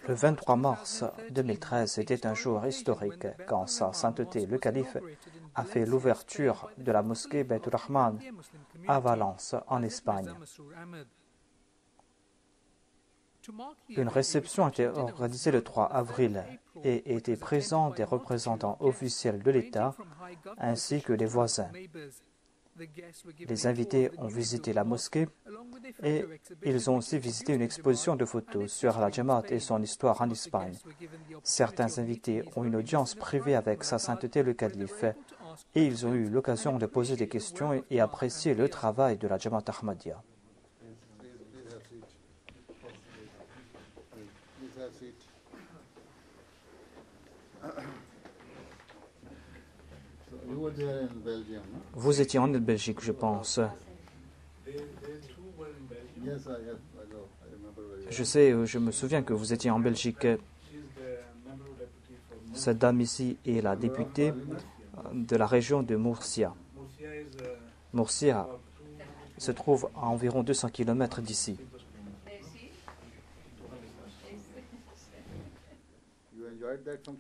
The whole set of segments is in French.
Le 23 mars 2013 était un jour historique quand Sa Sainteté le Calife a fait l'ouverture de la mosquée Baitur Rahman à Valence, en Espagne. Une réception a été organisée le 3 avril et étaient présents des représentants officiels de l'État ainsi que des voisins. Les invités ont visité la mosquée et ils ont aussi visité une exposition de photos sur la Jamaat et son histoire en Espagne. Certains invités ont eu une audience privée avec Sa Sainteté le Calife et ils ont eu l'occasion de poser des questions et apprécier le travail de la Jamaat Ahmadiyya. Vous étiez en Belgique, je pense. Je me souviens que vous étiez en Belgique. Cette dame ici est la députée de la région de Murcia. Murcia se trouve à environ 200 km d'ici.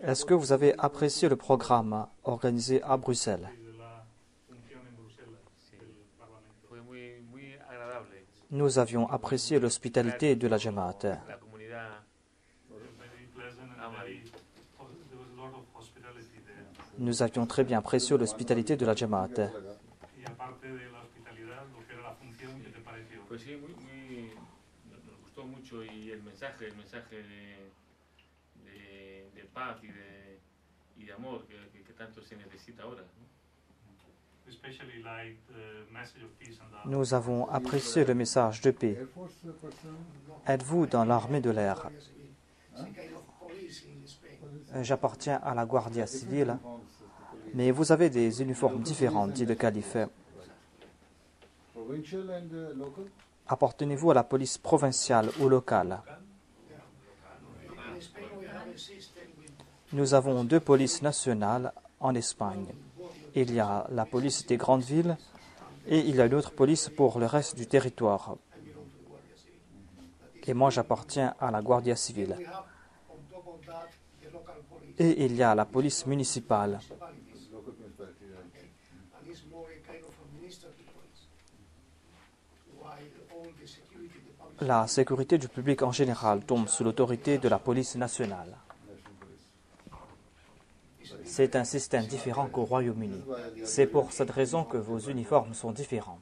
Est-ce que vous avez apprécié le programme organisé à Bruxelles? Nous avions apprécié l'hospitalité de la Jamaat. Nous avions très bien apprécié l'hospitalité de la Jamaat. Nous avons apprécié le message de paix. Êtes-vous dans l'armée de l'air? J'appartiens à la Guardia Civile, mais vous avez des uniformes différents, dit le calife. Appartenez-vous à la police provinciale ou locale? Nous avons deux polices nationales en Espagne. Il y a la police des grandes villes et il y a une autre police pour le reste du territoire. Et moi, j'appartiens à la Guardia Civile. Et il y a la police municipale. La sécurité du public en général tombe sous l'autorité de la police nationale. C'est un système différent qu'au Royaume-Uni. C'est pour cette raison que vos uniformes sont différents.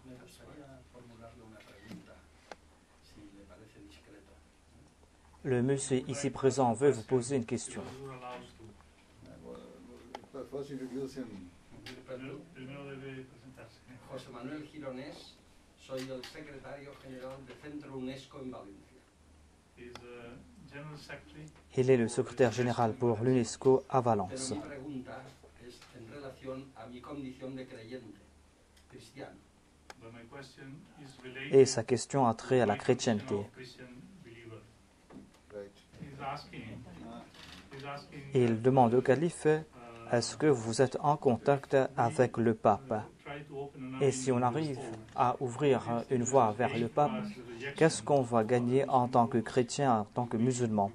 Le monsieur ici présent veut vous poser une question. José Manuel Gironès, soy el secretario general de Centro UNESCO en Valencia. Il est le secrétaire général pour l'UNESCO à Valence. Et sa question a trait à la chrétienté. Il demande au calife, est-ce que vous êtes en contact avec le pape? Et si on arrive à ouvrir une voie vers le pape, qu'est-ce qu'on va gagner en tant que chrétien, en tant que musulman?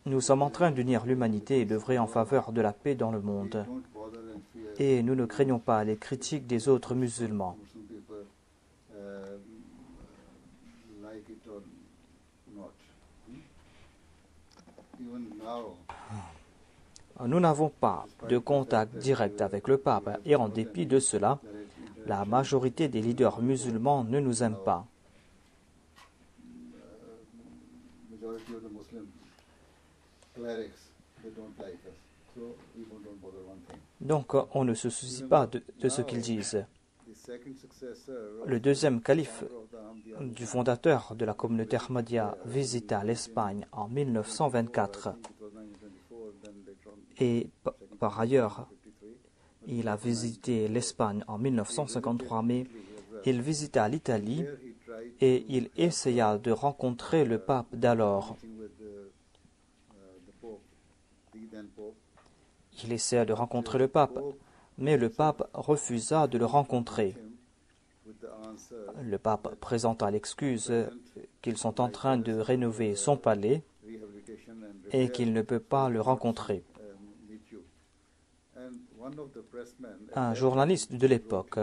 Nous sommes en train d'unir l'humanité et d'œuvrer en faveur de la paix dans le monde. Et nous ne craignons pas les critiques des autres musulmans. Nous n'avons pas de contact direct avec le pape et en dépit de cela, la majorité des leaders musulmans ne nous aiment pas. Donc on ne se soucie pas de ce qu'ils disent. Le deuxième calife du fondateur de la communauté Ahmadiyya visita l'Espagne en 1924 et par ailleurs il a visité l'Espagne en 1953, mais il visita l'Italie et il essaya de rencontrer le pape d'alors. Il essaya de rencontrer le pape, mais le pape refusa de le rencontrer. Le pape présenta l'excuse qu'ils sont en train de rénover son palais et qu'il ne peut pas le rencontrer. Un journaliste de l'époque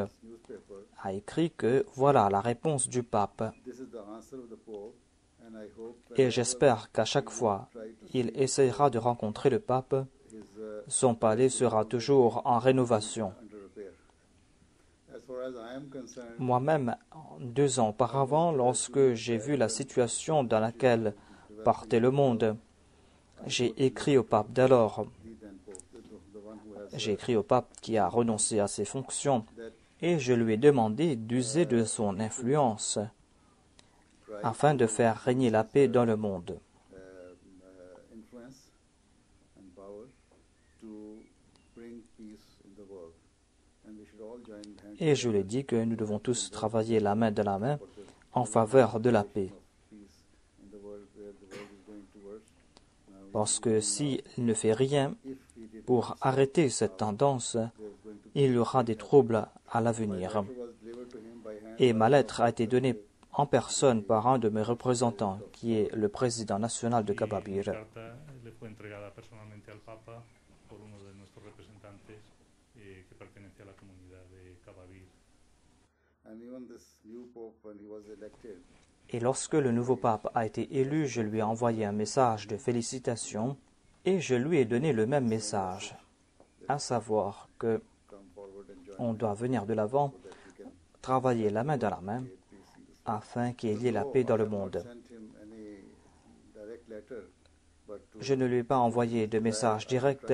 a écrit que voilà la réponse du pape et j'espère qu'à chaque fois il essaiera de rencontrer le pape, son palais sera toujours en rénovation. Moi-même, 2 ans auparavant, lorsque j'ai vu la situation dans laquelle partait le monde, j'ai écrit au pape d'alors. J'ai écrit au pape qui a renoncé à ses fonctions et je lui ai demandé d'user de son influence afin de faire régner la paix dans le monde. Et je lui ai dit que nous devons tous travailler la main dans la main en faveur de la paix. Parce que s'il ne fait rien pour arrêter cette tendance, il y aura des troubles à l'avenir. Et ma lettre a été donnée en personne par un de mes représentants, qui est le président national de Kababir. Et lorsque le nouveau pape a été élu, je lui ai envoyé un message de félicitations et je lui ai donné le même message, à savoir que on doit venir de l'avant, travailler la main dans la main, afin qu'il y ait la paix dans le monde. Je ne lui ai pas envoyé de message direct,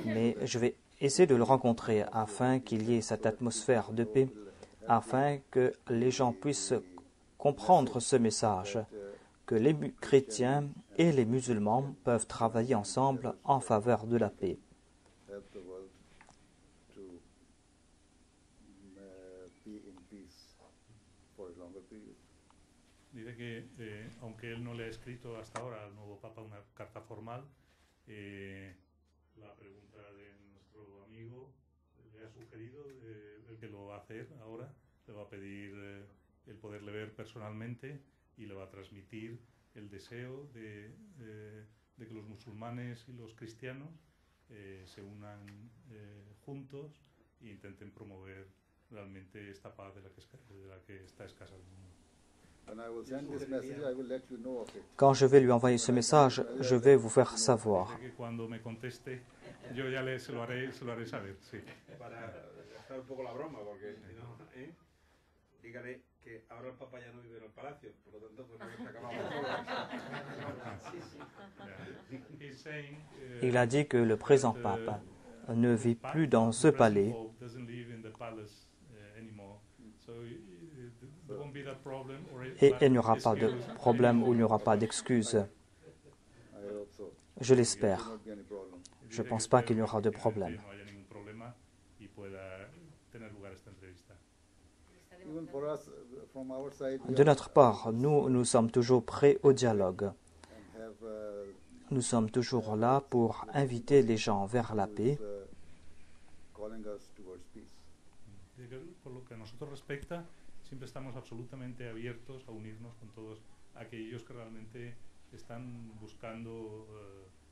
mais je vais essayer de le rencontrer afin qu'il y ait cette atmosphère de paix, afin que les gens puissent comprendre ce message, que les chrétiens et les musulmans peuvent travailler ensemble en faveur de la paix. Dice que, aunque él no le ha escrito hasta ahora al nuevo Papa una carta formal, la pregunta de nuestro amigo le ha sugerido el que lo va a hacer ahora, le va a pedir el poderle ver personalmente y le va a transmitir el deseo de que los musulmanes y los cristianos se unan juntos e intenten promover realmente esta paz de la que está escasa el mundo. Quand je vais lui envoyer ce message, je vais vous faire savoir. Il a dit que le présent pape ne vit plus dans ce palais. Et il n'y aura pas de problème ou il n'y aura pas d'excuse. Je l'espère. Je ne pense pas qu'il y aura de problème. De notre part, nous sommes toujours prêts au dialogue. Nous sommes toujours là pour inviter les gens vers la paix. Siempre estamos absolutamente abiertos a unirnos con todos aquellos que realmente están buscando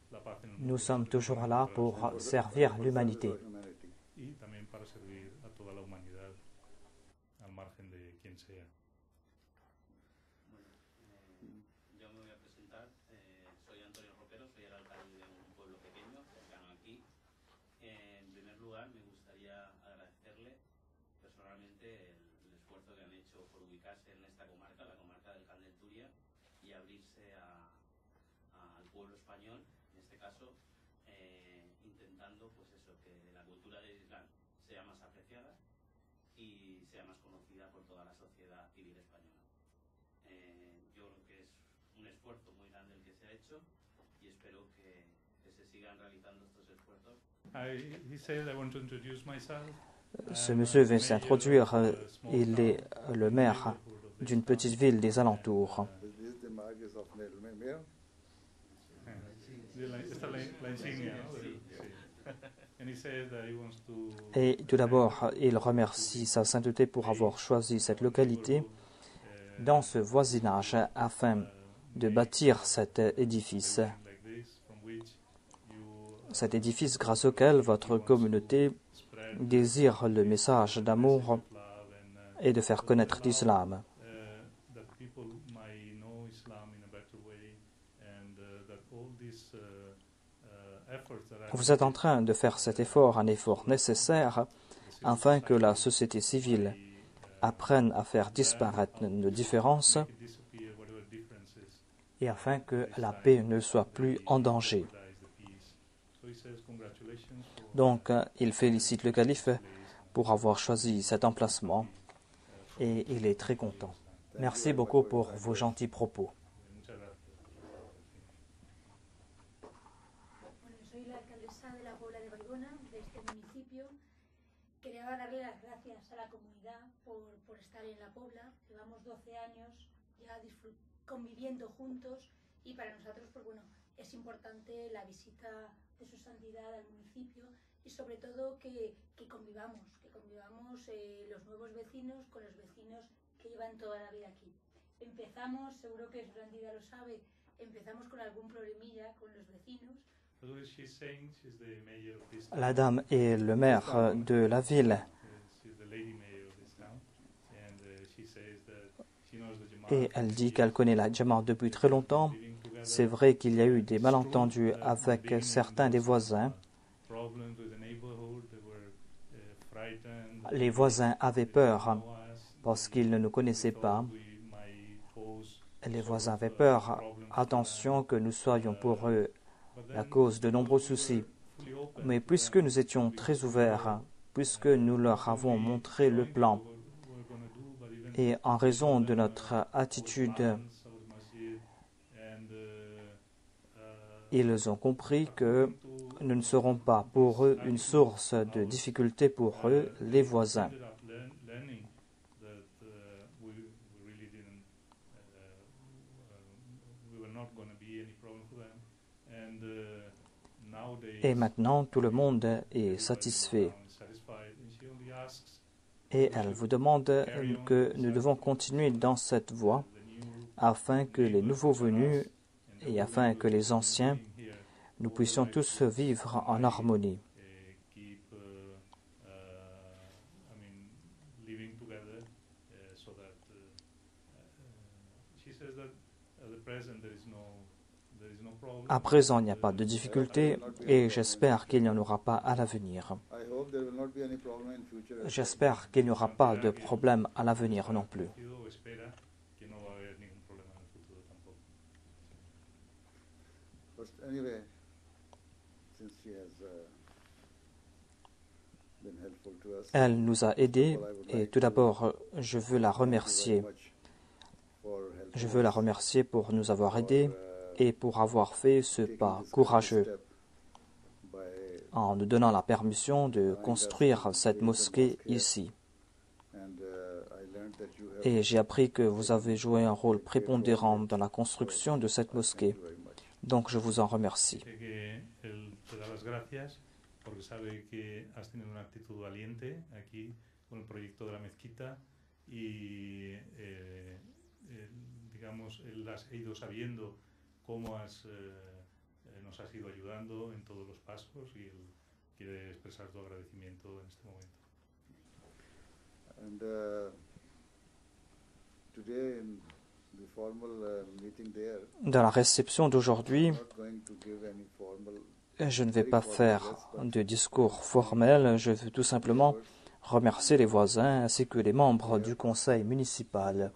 la paz en el mundo. Nous sommes toujours là pour servir l'humanité. Y también para servir a toda la humanidad, al margen de quien sea. Yo me voy a presentar. Soy Antonio Ropero, soy el alcalde de un pueblo pequeño, cercano aquí. En primer lugar, me gustaría agradecerle personalmente el esfuerzo que han hecho por ubicarse en esta comarca, la comarca del Can del Turia, y abrirse al pueblo español, en este caso intentando pues eso, que la cultura del Islam sea más apreciada y sea más conocida por toda la sociedad civil española. Yo creo que es un esfuerzo muy grande el que se ha hecho y espero que se sigan realizando estos esfuerzos. He said I want to introduce myself. Ce monsieur vient s'introduire. Il est le maire d'une petite ville des alentours. Et tout d'abord, il remercie sa sainteté pour avoir choisi cette localité dans ce voisinage afin de bâtir cet édifice grâce auquel votre communauté désire le message d'amour et de faire connaître l'islam. Vous êtes en train de faire cet effort, un effort nécessaire, afin que la société civile apprenne à faire disparaître nos différences et afin que la paix ne soit plus en danger. Donc, il félicite le calife pour avoir choisi cet emplacement et il est très content. Merci beaucoup pour vos gentils propos. Quería darle las gracias a la comunidad por estar en la Pobla. Llevamos 12 años ya conviviendo juntos y para nosotros, pues bueno, es importante la visita de su santidad al municipio y sobre todo que convivamos los nuevos vecinos con los vecinos que llevan toda la vida aquí. Empezamos, seguro que su santidad lo sabe, empezamos con algún problemilla con los vecinos. La dame est le maire de la ville et elle dit qu'elle connaît la Jamaat depuis très longtemps. C'est vrai qu'il y a eu des malentendus avec certains des voisins. Les voisins avaient peur parce qu'ils ne nous connaissaient pas. Les voisins avaient peur. Attention que nous soyons pour eux la cause de nombreux soucis. Mais puisque nous étions très ouverts, puisque nous leur avons montré le plan, et en raison de notre attitude, ils ont compris que nous ne serons pas pour eux une source de difficulté pour eux, les voisins. Et maintenant, tout le monde est satisfait. Et elle vous demande que nous devons continuer dans cette voie afin que les nouveaux venus et afin que les anciens, nous puissions tous vivre en harmonie. À présent, il n'y a pas de difficulté et j'espère qu'il n'y en aura pas à l'avenir. J'espère qu'il n'y aura pas de problème à l'avenir non plus. Elle nous a aidés et tout d'abord, je veux la remercier. Je veux la remercier pour nous avoir aidés et pour avoir fait ce pas courageux en nous donnant la permission de construire cette mosquée ici. Et j'ai appris que vous avez joué un rôle prépondérant dans la construction de cette mosquée. Donc je vous en remercie. Cómo nos has ido ayudando en todos los pasos y él quiere expresar tu agradecimiento en este momento. And today in the formal meeting there, dans la réception d'aujourd'hui, je ne vais pas faire de discours formel, je veux tout simplement remercier les voisins ainsi que les membres du conseil municipal.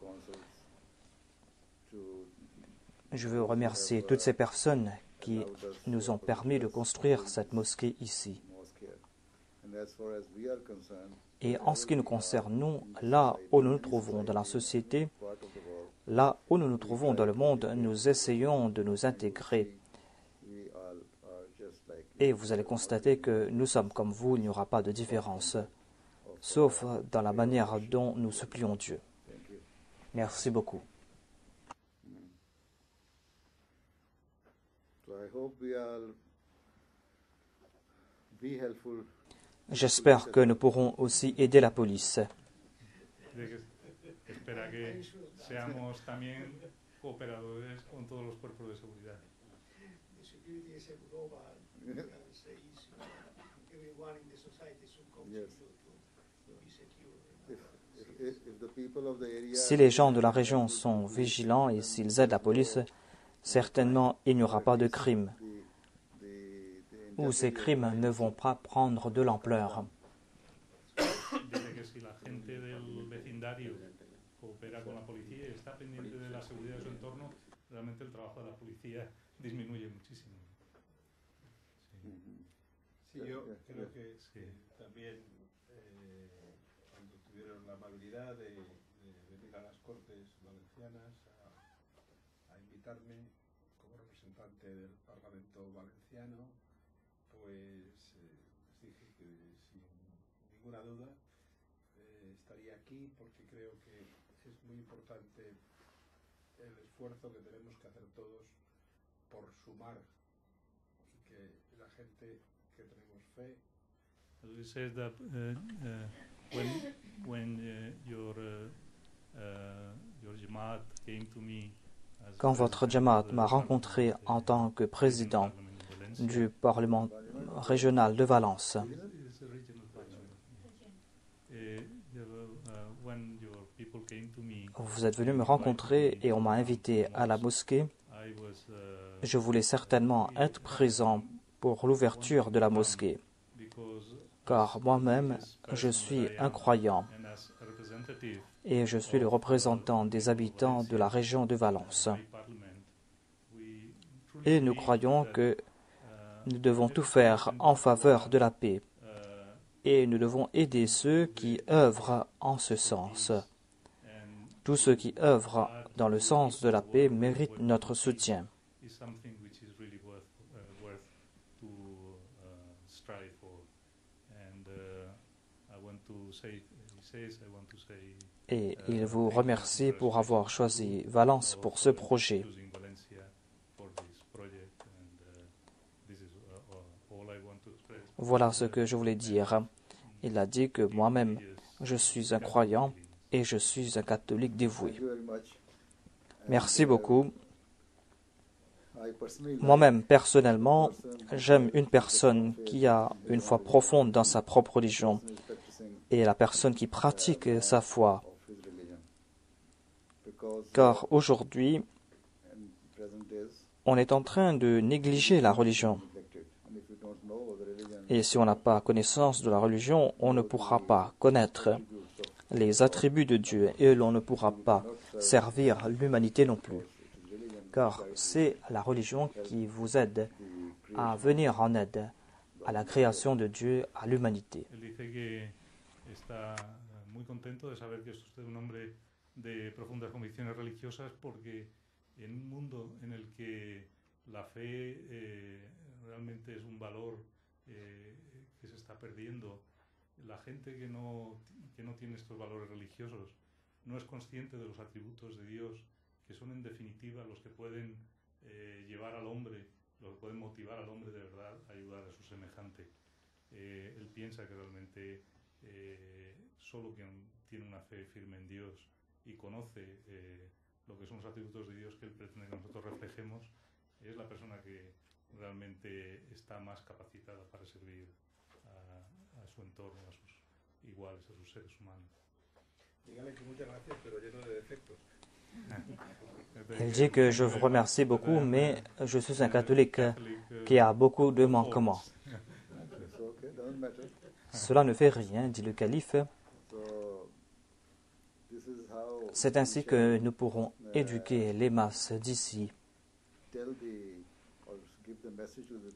Je veux remercier toutes ces personnes qui nous ont permis de construire cette mosquée ici. Et en ce qui nous concerne, nous, là où nous nous trouvons dans la société, là où nous nous trouvons dans le monde, nous essayons de nous intégrer. Et vous allez constater que nous sommes comme vous, il n'y aura pas de différence, sauf dans la manière dont nous supplions Dieu. Merci beaucoup. be helpful. J'espère que nous pourrons aussi aider la police. Espera que seamos también cooperadores con todos los cuerpos de seguridad. The security is a global, issue. Everyone in the society should contribute to be secure. If the people of the area Si les gens de la région sont vigilants et s'ils aident la police, certainement il n'y aura pas de crime, ou ces crimes ne vont pas prendre de l'ampleur. Dice que si la gente del vecindario coopera con la policía y está pendiente de la seguridad de su entorno, realmente el trabajo de la policía disminuye muchísimo. Sí, yo creo que también cuando tuvieron la amabilidad de venir a las Cortes Valencianas a invitarme como representante del Parlamento Valenciano, pues les dije que sin ninguna duda estaría aquí porque creo que es muy importante el esfuerzo que tenemos que hacer todos por sumar y que la gente que tenemos fe. He says that when your Jamaat came to me as Quand votre Jamaat m'a rencontré en tant que président du Parlement régional de Valence, vous êtes venu me rencontrer et on m'a invité à la mosquée. Je voulais certainement être présent pour l'ouverture de la mosquée, car moi-même, je suis un croyant et je suis le représentant des habitants de la région de Valence. Et nous croyons que nous devons tout faire en faveur de la paix et nous devons aider ceux qui œuvrent en ce sens. Tous ceux qui œuvrent dans le sens de la paix méritent notre soutien. Et il vous remercie pour avoir choisi Valence pour ce projet. Voilà ce que je voulais dire. Il a dit que moi-même, je suis un croyant et je suis un catholique dévoué. thank you very much. Merci beaucoup. I personally Moi-même, personnellement, j'aime une personne qui a une foi profonde dans sa propre religion et la personne qui pratique sa foi. of his religion because Car aujourd'hui, in present days on est en train de négliger la religion. neglected, and if you don't know the religion, Et si on n'a pas connaissance de la religion, on ne pourra pas connaître les attributs de Dieu et l'on ne pourra pas servir l'humanité non plus. Car c'est la religion qui vous aide à venir en aide à la création de Dieu, à l'humanité. Él dice que está muy contento de saber que es usted un hombre de profundas convicciones religiosas porque en un mundo en el que la fe realmente es un valor que se está perdiendo, la gente que no tiene estos valores religiosos no es consciente de los atributos de Dios que son en definitiva los que pueden llevar al hombre, los que pueden motivar al hombre de verdad a ayudar a su semejante. Él piensa que realmente solo quien tiene una fe firme en Dios y conoce lo que son los atributos de Dios que Él pretende que nosotros reflejemos, es la persona que realmente está más capacitada para servir a su entorno, a sus iguales, a sus seres humanos. Dígale que muchas gracias, pero lleno de defectos. Il dit que je vous remercie beaucoup, mais je suis un catholique qui a beaucoup de manquements. it's okay, doesn't matter. Cela ne fait rien, dit le calife. So this is how C'est ainsi que nous pourrons éduquer les masses d'ici. tell or give the message to the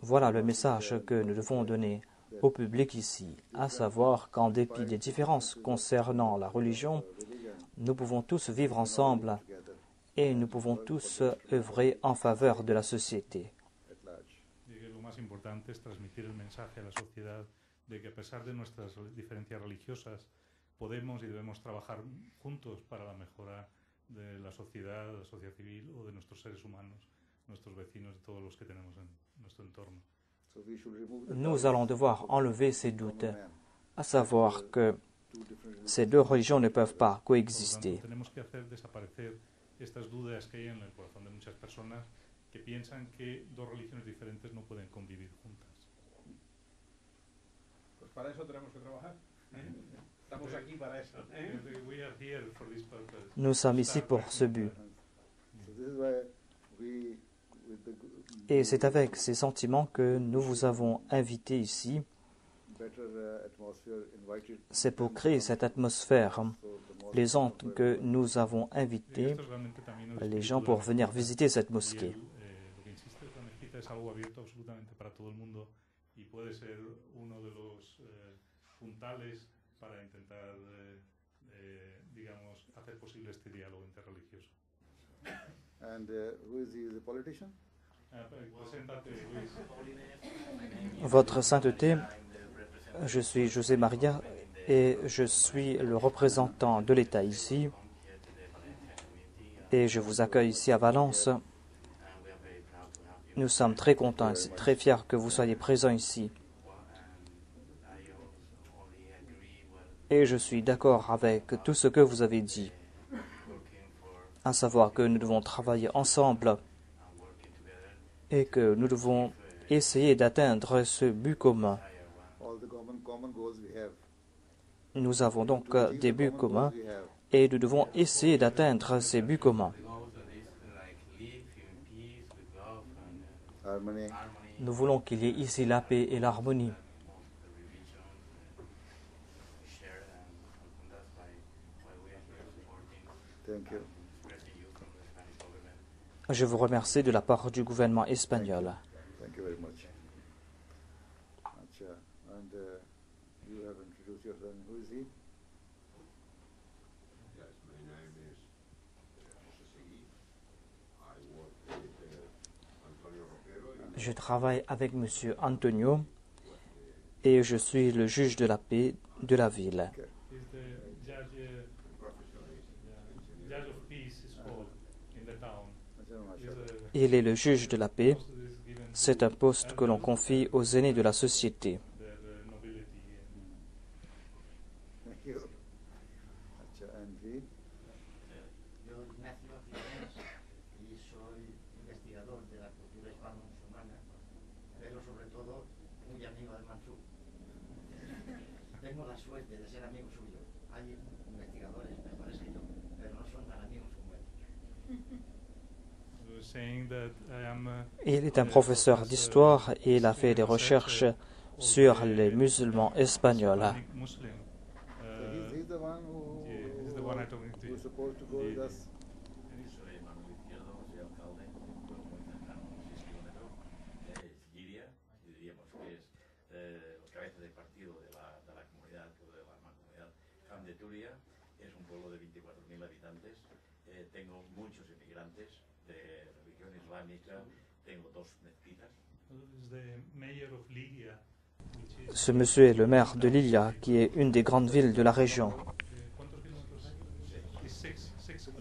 Voilà le message que nous devons donner au public ici, à savoir qu'en dépit des différences concernant la religion, nous pouvons tous vivre ensemble together et nous pouvons tous œuvrer en faveur de la société. at large. Y que lo más importante es transmitir el mensaje a la sociedad de que a pesar de nuestras diferencias religiosas podemos y debemos trabajar juntos para la mejora de la sociedad civil o de nuestros seres humanos, nuestros vecinos y todos los que tenemos en nuestro entorno. nous allons devoir enlever ces doutes, à savoir que ces deux religions ne peuvent pas coexister. Tenemos que hacer desaparecer estas dudas que hay en el corazón de muchas personas que piensan que dos religiones diferentes no pueden convivir juntas. Pues para eso tenemos que trabajar. Estamos aquí para eso. We are here for this purpose. Nous sommes ici pour ce but. Et c'est avec ces sentiments que nous vous avons invité ici. C'est pour créer cette atmosphère, les gens que nous avons invités, les gens pour venir visiter cette mosquée. Lo que insiste con Mezquita es algo abierto absolutamente para todo el mundo y puede ser uno de los puntales para intentar, digamos, hacer posible este diálogo interreligioso. And who is he? The politician? Preséntate, Luis. Votre Sainteté, je suis José Maria et je suis le représentant de l'État ici. Et je vous accueille ici à Valence. Nous sommes très contents et très fiers que vous soyez présents ici. Et je suis d'accord avec tout ce que vous avez dit, à savoir que nous devons travailler ensemble et que nous devons essayer d'atteindre ce but commun. Nous avons donc des buts communs et nous devons essayer d'atteindre ces buts communs. Nous voulons qu'il y ait ici la paix et l'harmonie. Je vous remercie de la part du gouvernement espagnol. Thank you very much. Acha. And you have introduced yourself. Who is he? Yes, my name is José Seguí. I work with Antonio Ropero. Je travaille avec M. Antonio et je suis le juge de la paix de la ville. Is the judge of peace is called in the town. Il est le juge de la paix. C'est un poste que l'on confie aux aînés de la société. Thank you. Acha. And he? Yo, Ignacio Jiménez, y soy investigador de la cultura hispano-musulmana, pero sobre todo muy amigo de Mansur. Tengo la suerte de ser amigo suyo. Hay investigadores mejores que yo, pero no son tan amigos como él. Il est un professeur d'histoire et il a fait des recherches sur les musulmans espagnols. He's the one who's supposed to go with us. Soy Manuel Izquierdo, soy alcalde de un pueblo muy cercano, 6 kilómetros, de Siguiria, y diríamos que es los cabezas de partido de la comunidad, de la mancomunidad Camp de Túria. Es un pueblo de 24.000 habitantes. Tengo muchos inmigrantes de religión islámica, tengo 2 mezquitas. Ce monsieur est le maire de Lilia, qui est une des grandes villes de la région.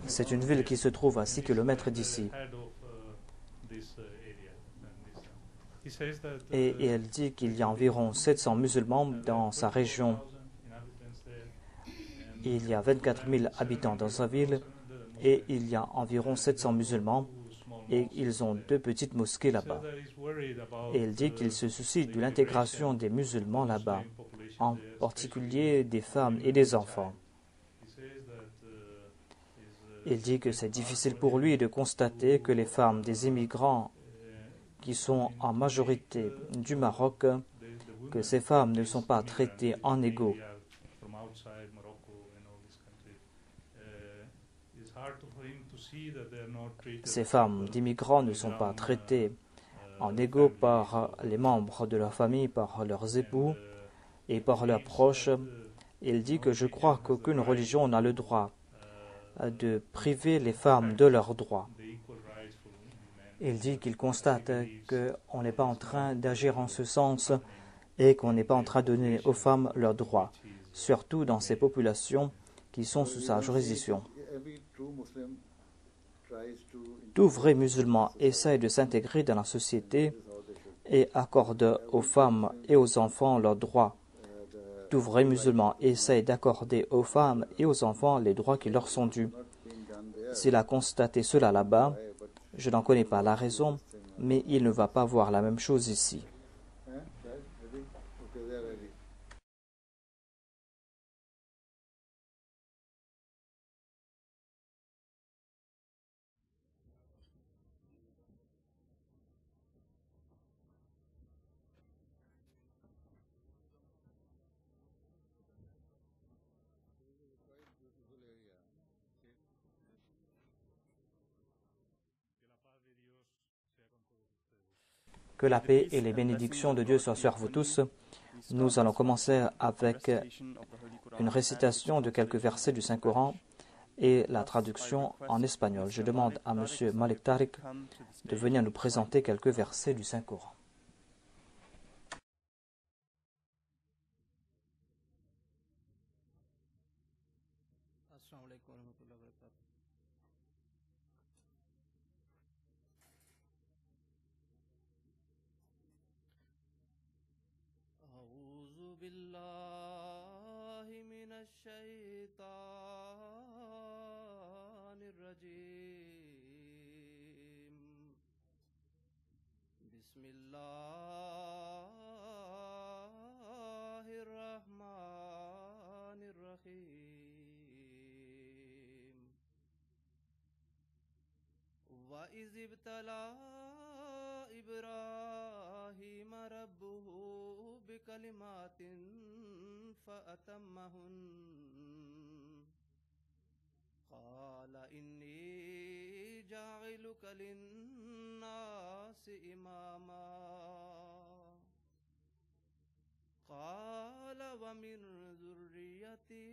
C'est une ville qui se trouve à 6 km d'ici. Et elle dit qu'il y a environ 700 musulmans dans sa région. Il y a 24 000 habitants dans sa ville et il y a environ 700 musulmans et ils ont 2 petites mosquées là-bas. Et il dit qu'il se soucie de l'intégration des musulmans là-bas, en particulier des femmes et des enfants. Il dit que c'est difficile pour lui de constater que les femmes des immigrants qui sont en majorité du Maroc, que ces femmes ne sont pas traitées en égaux. Ces femmes d'immigrants ne sont pas traitées en égaux par les membres de leur famille, par leurs époux et par leurs proches. Il dit que je crois qu'aucune religion n'a le droit de priver les femmes de leurs droits. Il dit qu'il constate qu'on n'est pas en train d'agir en ce sens et qu'on n'est pas en train de donner aux femmes leurs droits, surtout dans ces populations qui sont sous sa juridiction. Tout vrai musulman essaie de s'intégrer dans la société et accorde aux femmes et aux enfants leurs droits. Tout vrai musulman essaye d'accorder aux femmes et aux enfants les droits qui leur sont dus. S'il a constaté cela là-bas, je n'en connais pas la raison, mais il ne va pas voir la même chose ici. Que la paix et les bénédictions de Dieu soient sur vous tous. Nous allons commencer avec une récitation de quelques versets du Saint-Coran et la traduction en espagnol. Je demande à M. Malik Tariq de venir nous présenter quelques versets du Saint-Coran. وَإِذِ ابْتَلَى إِبْرَاهِيمَ رَبُّهُ بِكَلِمَاتٍ فَأَتَمَّهُنَّ قَالَ إِنِّي جَاعِلُكَ لِلنَّاسِ إِمَامًا قَالَ وَمِنْ ذُرِّيَّتِي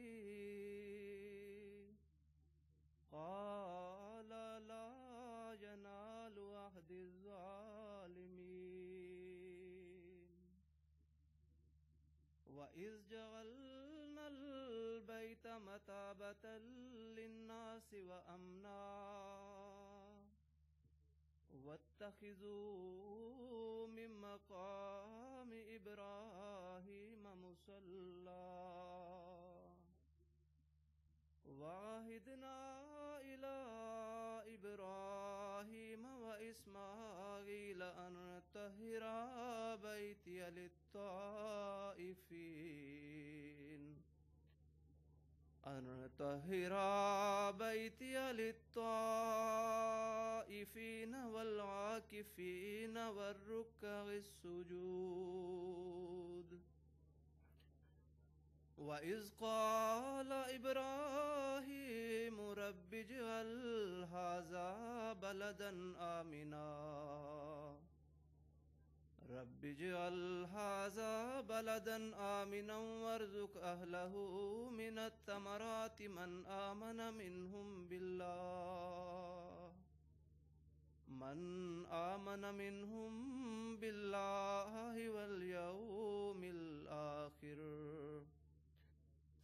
قَالَ لَا يَنَالُ عَهْدِ الظَّالِمِينَ وَإِذْ جَعَلْنَا الْبَيْتَ مَثَابَةً لِلنَّاسِ وَأَمْنًا وَاتَّخِذُوا مِن مَّقَامِ إِبْرَاهِيمَ مُصَلًّى وَعَهِدْنَا إِلَى إِبْرَاهِيمَ وَإِسْمَاعِيلَ أَن طَهِّرَا بَيْتِيَ لِلطَّائِفِينَ وَالْعَاكِفِينَ وَالرُّكَّعِ السُّجُودِ وَإِذْ قَالَ إِبْرَاهِيمُ رَبِّ اجْعَلْ هَٰذَا بَلَدًا آمِنًا وَارْزُقْ أَهْلَهُ مِنَ الثَّمَرَاتِ مَنْ آمَنَ مِنْهُم بِاللَّهِ وَالْيَوْمِ الْآخِرِ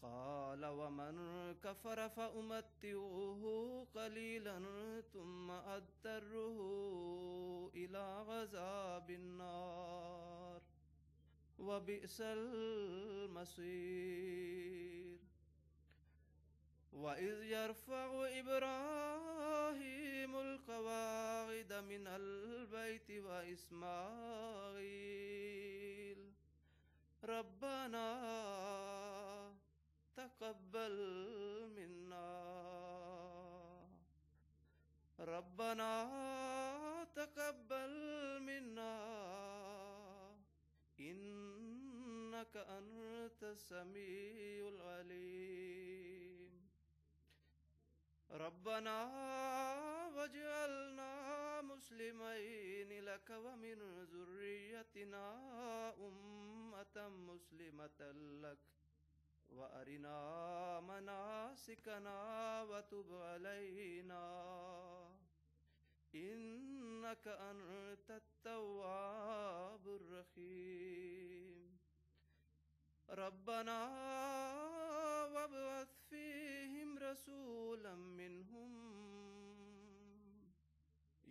قَالَ وَمَنْ كَفَرَ فَأُمَتِّعُهُ قَلِيلًا ثُمَّ أَضْطَرُّهُ إِلَىٰ عَذَابِ النَّارِ وَبِئْسَ الْمَصِيرُ وَإِذْ يَرْفَعُ إِبْرَاهِيمُ الْقَوَاعِدَ مِنَ الْبَيْتِ وَإِسْمَاعِيلُ رَبَّنَا تَقَبَّلْ مِنَّا إِنَّكَ أَنْتَ السَّمِيعُ الْعَلِيمُ رَبَّنَا وَاجْعَلْنَا مُسْلِمَيْنِ لَكَ وَمِنْ ذُرِّيَّتِنَا أُمَّةً مُسْلِمَةً لَكَ وَأَرِنَا مَنَاسِكَنَا وَتُبْ عَلَيْنَا إِنَّكَ أَنْتَ التَّوَّابُ الرَّحِيمُ رَبَّنَا وَابْعَثْ فِيهِمْ رَسُولًا مِّنْهُمْ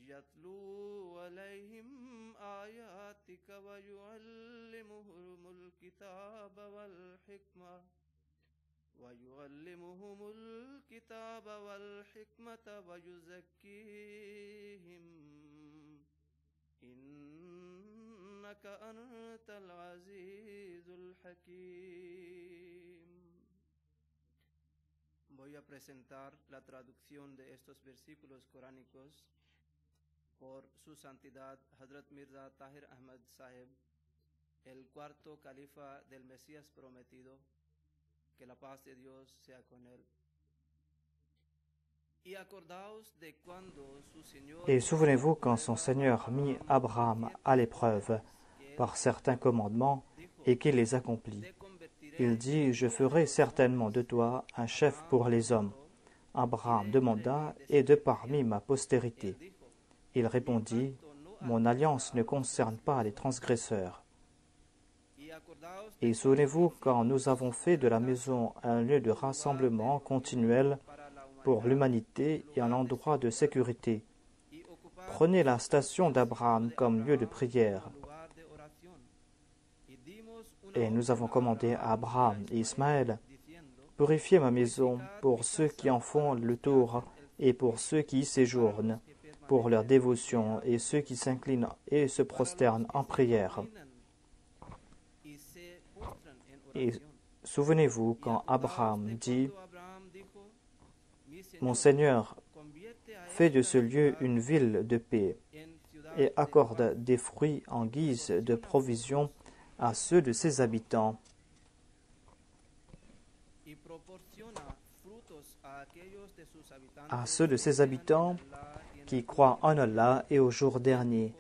يتلو عليهم آياتك ويعلمهم الكتاب والحكمة ويزكيهم إنك أنت العزيز الحكيم. Voy a presentar la traducción de estos versículos coránicos por su santidad Hazrat Mirza Tahir Ahmad Sahib, el cuarto califa del Mesías prometido, que la paz de Dios sea con él. Et souvenez-vous quand son Seigneur mit Abraham à l'épreuve par certains commandements et qu'il les accomplit. Il dit « Je ferai certainement de toi un chef pour les hommes. » Abraham demanda « Et de parmi ma postérité ?» Il répondit « Mon alliance ne concerne pas les transgresseurs. » Et souvenez-vous quand nous avons fait de la maison un lieu de rassemblement continuel pour l'humanité et un endroit de sécurité. Prenez la station d'Abraham comme lieu de prière. Et nous avons commandé à Abraham et Ismaël, purifiez ma maison pour ceux qui en font le tour et pour ceux qui y séjournent, pour leur dévotion et ceux qui s'inclinent et se prosternent en prière. Et souvenez-vous quand Abraham dit « Mon Seigneur, fais de ce lieu une ville de paix et accorde des fruits en guise de provision à ceux de ses habitants. » À ceux de ses habitants qui croient en Allah et au jour dernier.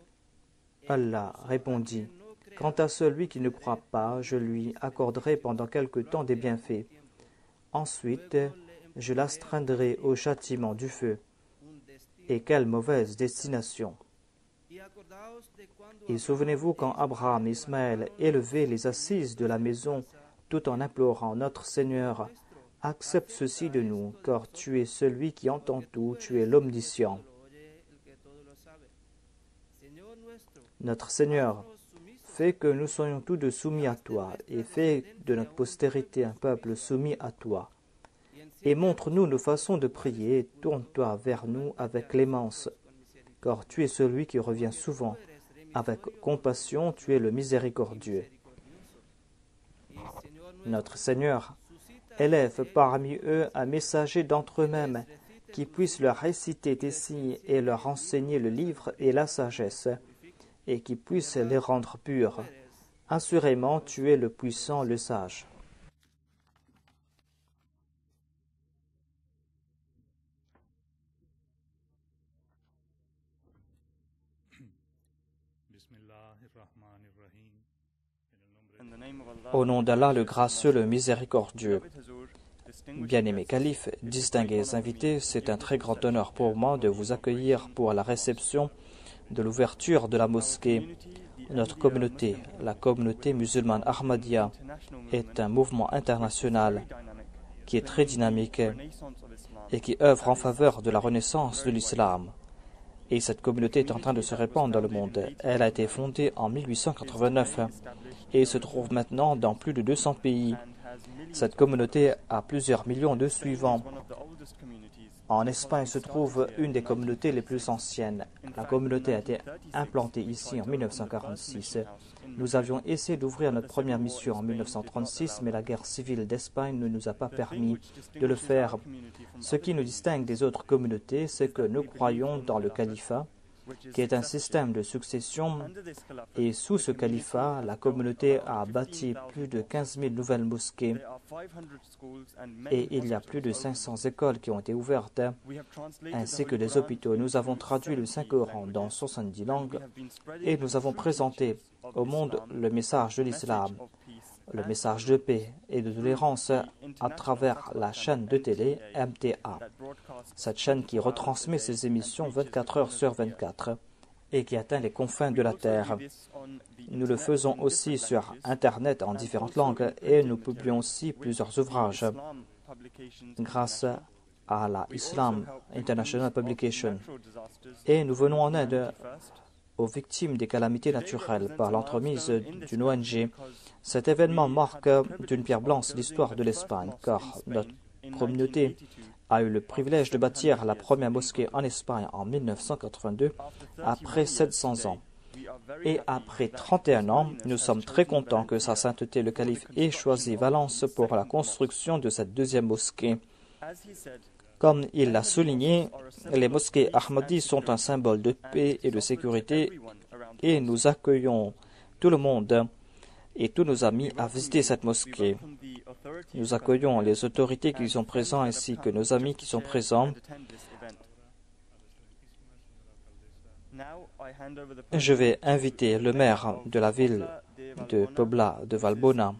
Allah répondit « Quant à celui qui ne croit pas, je lui accorderai pendant quelque temps des bienfaits. Ensuite, je l'astreindrai au châtiment du feu. Et quelle mauvaise destination !» Et souvenez-vous quand Abraham et Ismaël élevaient les assises de la maison tout en implorant notre Seigneur, « Accepte ceci de nous, car tu es celui qui entend tout, tu es l'omniscient. » Notre Seigneur, fais que nous soyons tous deux soumis à toi et fais de notre postérité un peuple soumis à toi. Et montre-nous nos façons de prier, et tourne-toi vers nous avec clémence, car tu es celui qui revient souvent. Avec compassion, tu es le miséricordieux. Notre Seigneur, élève parmi eux un messager d'entre eux-mêmes qui puisse leur réciter tes signes et leur enseigner le livre et la sagesse, et qui puisse les rendre purs. Assurément, tu es le puissant, le sage. Au nom d'Allah, le gracieux, le miséricordieux. Bien-aimé calife, distingués invités, c'est un très grand honneur pour moi de vous accueillir pour la réception de l'ouverture de la mosquée. Notre communauté, la communauté musulmane Ahmadiyya, est un mouvement international qui est très dynamique et qui œuvre en faveur de la renaissance de l'islam. Et cette communauté est en train de se répandre dans le monde. Elle a été fondée en 1889 et se trouve maintenant dans plus de 200 pays. Cette communauté a plusieurs millions de suivants. En Espagne se trouve une des communautés les plus anciennes. La communauté a été implantée ici en 1946. Nous avions essayé d'ouvrir notre première mission en 1936, mais la guerre civile d'Espagne ne nous a pas permis de le faire. Ce qui nous distingue des autres communautés, c'est que nous croyons dans le califat, qui est un système de succession, et sous ce califat, la communauté a bâti plus de 15 000 nouvelles mosquées, et il y a plus de 500 écoles qui ont été ouvertes, ainsi que des hôpitaux. Nous avons traduit le Saint-Coran dans 70 langues, et nous avons présenté au monde le message de l'islam, le message de paix et de tolérance à travers la chaîne de télé MTA. Cette chaîne qui retransmet ses émissions 24 heures sur 24 et qui atteint les confins de la terre. Nous le faisons aussi sur Internet en différentes langues et nous publions aussi plusieurs ouvrages. Grâce à la Islam International Publication et nous venons en aide aux victimes des calamités naturelles par l'entremise d'une ONG. Cet événement marque d'une pierre blanche l'histoire de l'Espagne, car notre communauté a eu le privilège de bâtir la première mosquée en Espagne en 1982, après 700 ans. Et après 31 ans, nous sommes très contents que Sa Sainteté le Calife ait choisi Valence pour la construction de cette deuxième mosquée. Comme il l'a souligné, les mosquées Ahmadis sont un symbole de paix et de sécurité et nous accueillons tout le monde et tous nos amis à visiter cette mosquée. Nous accueillons les autorités qui sont présentes ainsi que nos amis qui sont présents. Je vais inviter le maire de la ville de Pobla de Valbona,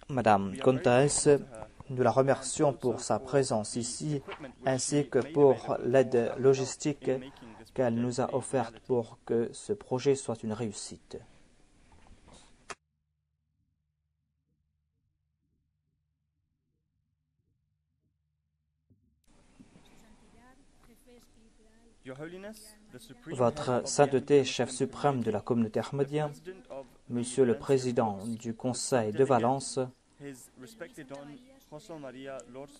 Madame Contaes. Nous la remercions pour sa présence ici, ainsi que pour l'aide logistique qu'elle nous a offerte pour que ce projet soit une réussite. Votre Sainteté, chef suprême de la communauté Ahmadiyya, Monsieur le Président du Conseil de Valence,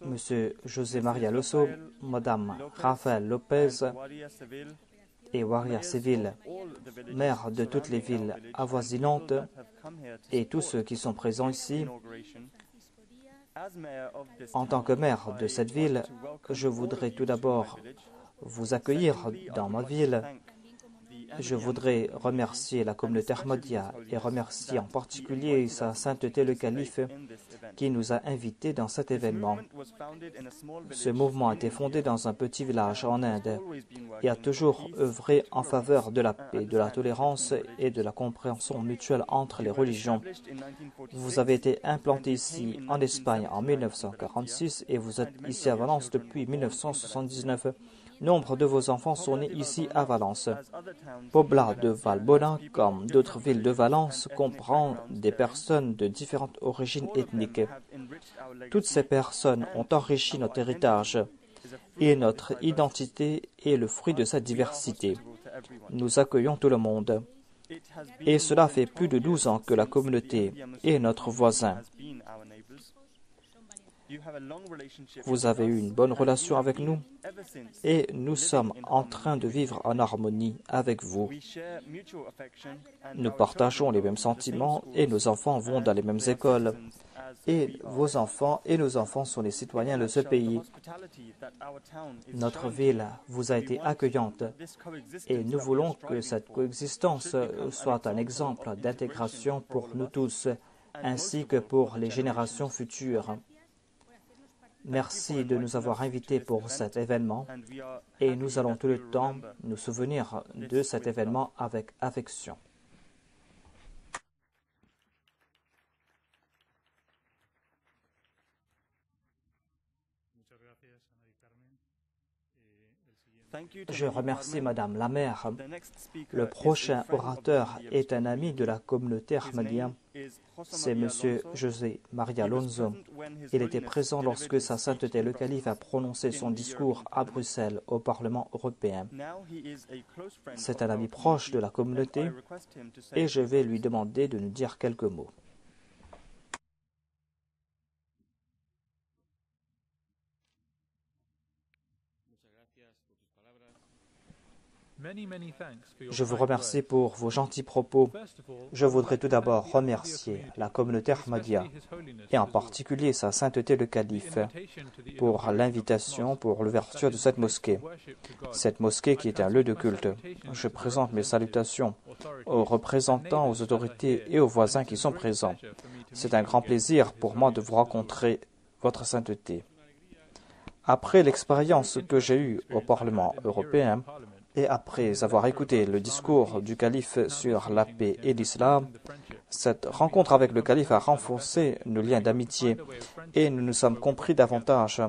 Monsieur José María Loso, Madame Rafael López et Waria Seville, maires de toutes les villes avoisinantes et tous ceux qui sont présents ici. En tant que maire de cette ville, je voudrais tout d'abord vous accueillir dans ma ville. Je voudrais remercier la communauté Ahmadiyya et remercier en particulier Sa Sainteté le Calife qui nous a invités dans cet événement. Ce mouvement a été fondé dans un petit village en Inde et a toujours œuvré en faveur de la paix, de la tolérance et de la compréhension mutuelle entre les religions. Vous avez été implanté ici en Espagne en 1946 et vous êtes ici à Valence depuis 1979. Nombre de vos enfants sont nés ici à Valence. Pobla de Valbona, comme d'autres villes de Valence, comprend des personnes de différentes origines ethniques. Toutes ces personnes ont enrichi notre héritage et notre identité est le fruit de cette diversité. Nous accueillons tout le monde. Et cela fait plus de 12 ans que la communauté est notre voisin. Vous avez eu une bonne relation avec nous et nous sommes en train de vivre en harmonie avec vous. Nous partageons les mêmes sentiments et nos enfants vont dans les mêmes écoles. Et vos enfants et nos enfants sont les citoyens de ce pays. Notre ville vous a été accueillante et nous voulons que cette coexistence soit un exemple d'intégration pour nous tous ainsi que pour les générations futures. Merci de nous avoir invités pour cet événement et nous allons tout le temps nous souvenir de cet événement avec affection. Je remercie Madame la maire. Le prochain orateur est un ami de la communauté Ahmadiyya. C'est Monsieur José María Alonso. Il était présent lorsque Sa Sainteté le Calife a prononcé son discours à Bruxelles au Parlement européen. C'est un ami proche de la communauté et je vais lui demander de nous dire quelques mots. Je vous remercie pour vos gentils propos. Je voudrais tout d'abord remercier la communauté Ahmadiyya et en particulier Sa Sainteté le Calife pour l'invitation, pour l'ouverture de cette mosquée. Cette mosquée qui est un lieu de culte. Je présente mes salutations aux représentants, aux autorités et aux voisins qui sont présents. C'est un grand plaisir pour moi de vous rencontrer, Votre Sainteté. Après l'expérience que j'ai eue au Parlement européen, et après avoir écouté le discours du calife sur la paix et l'islam, cette rencontre avec le calife a renforcé nos liens d'amitié et nous nous sommes compris davantage.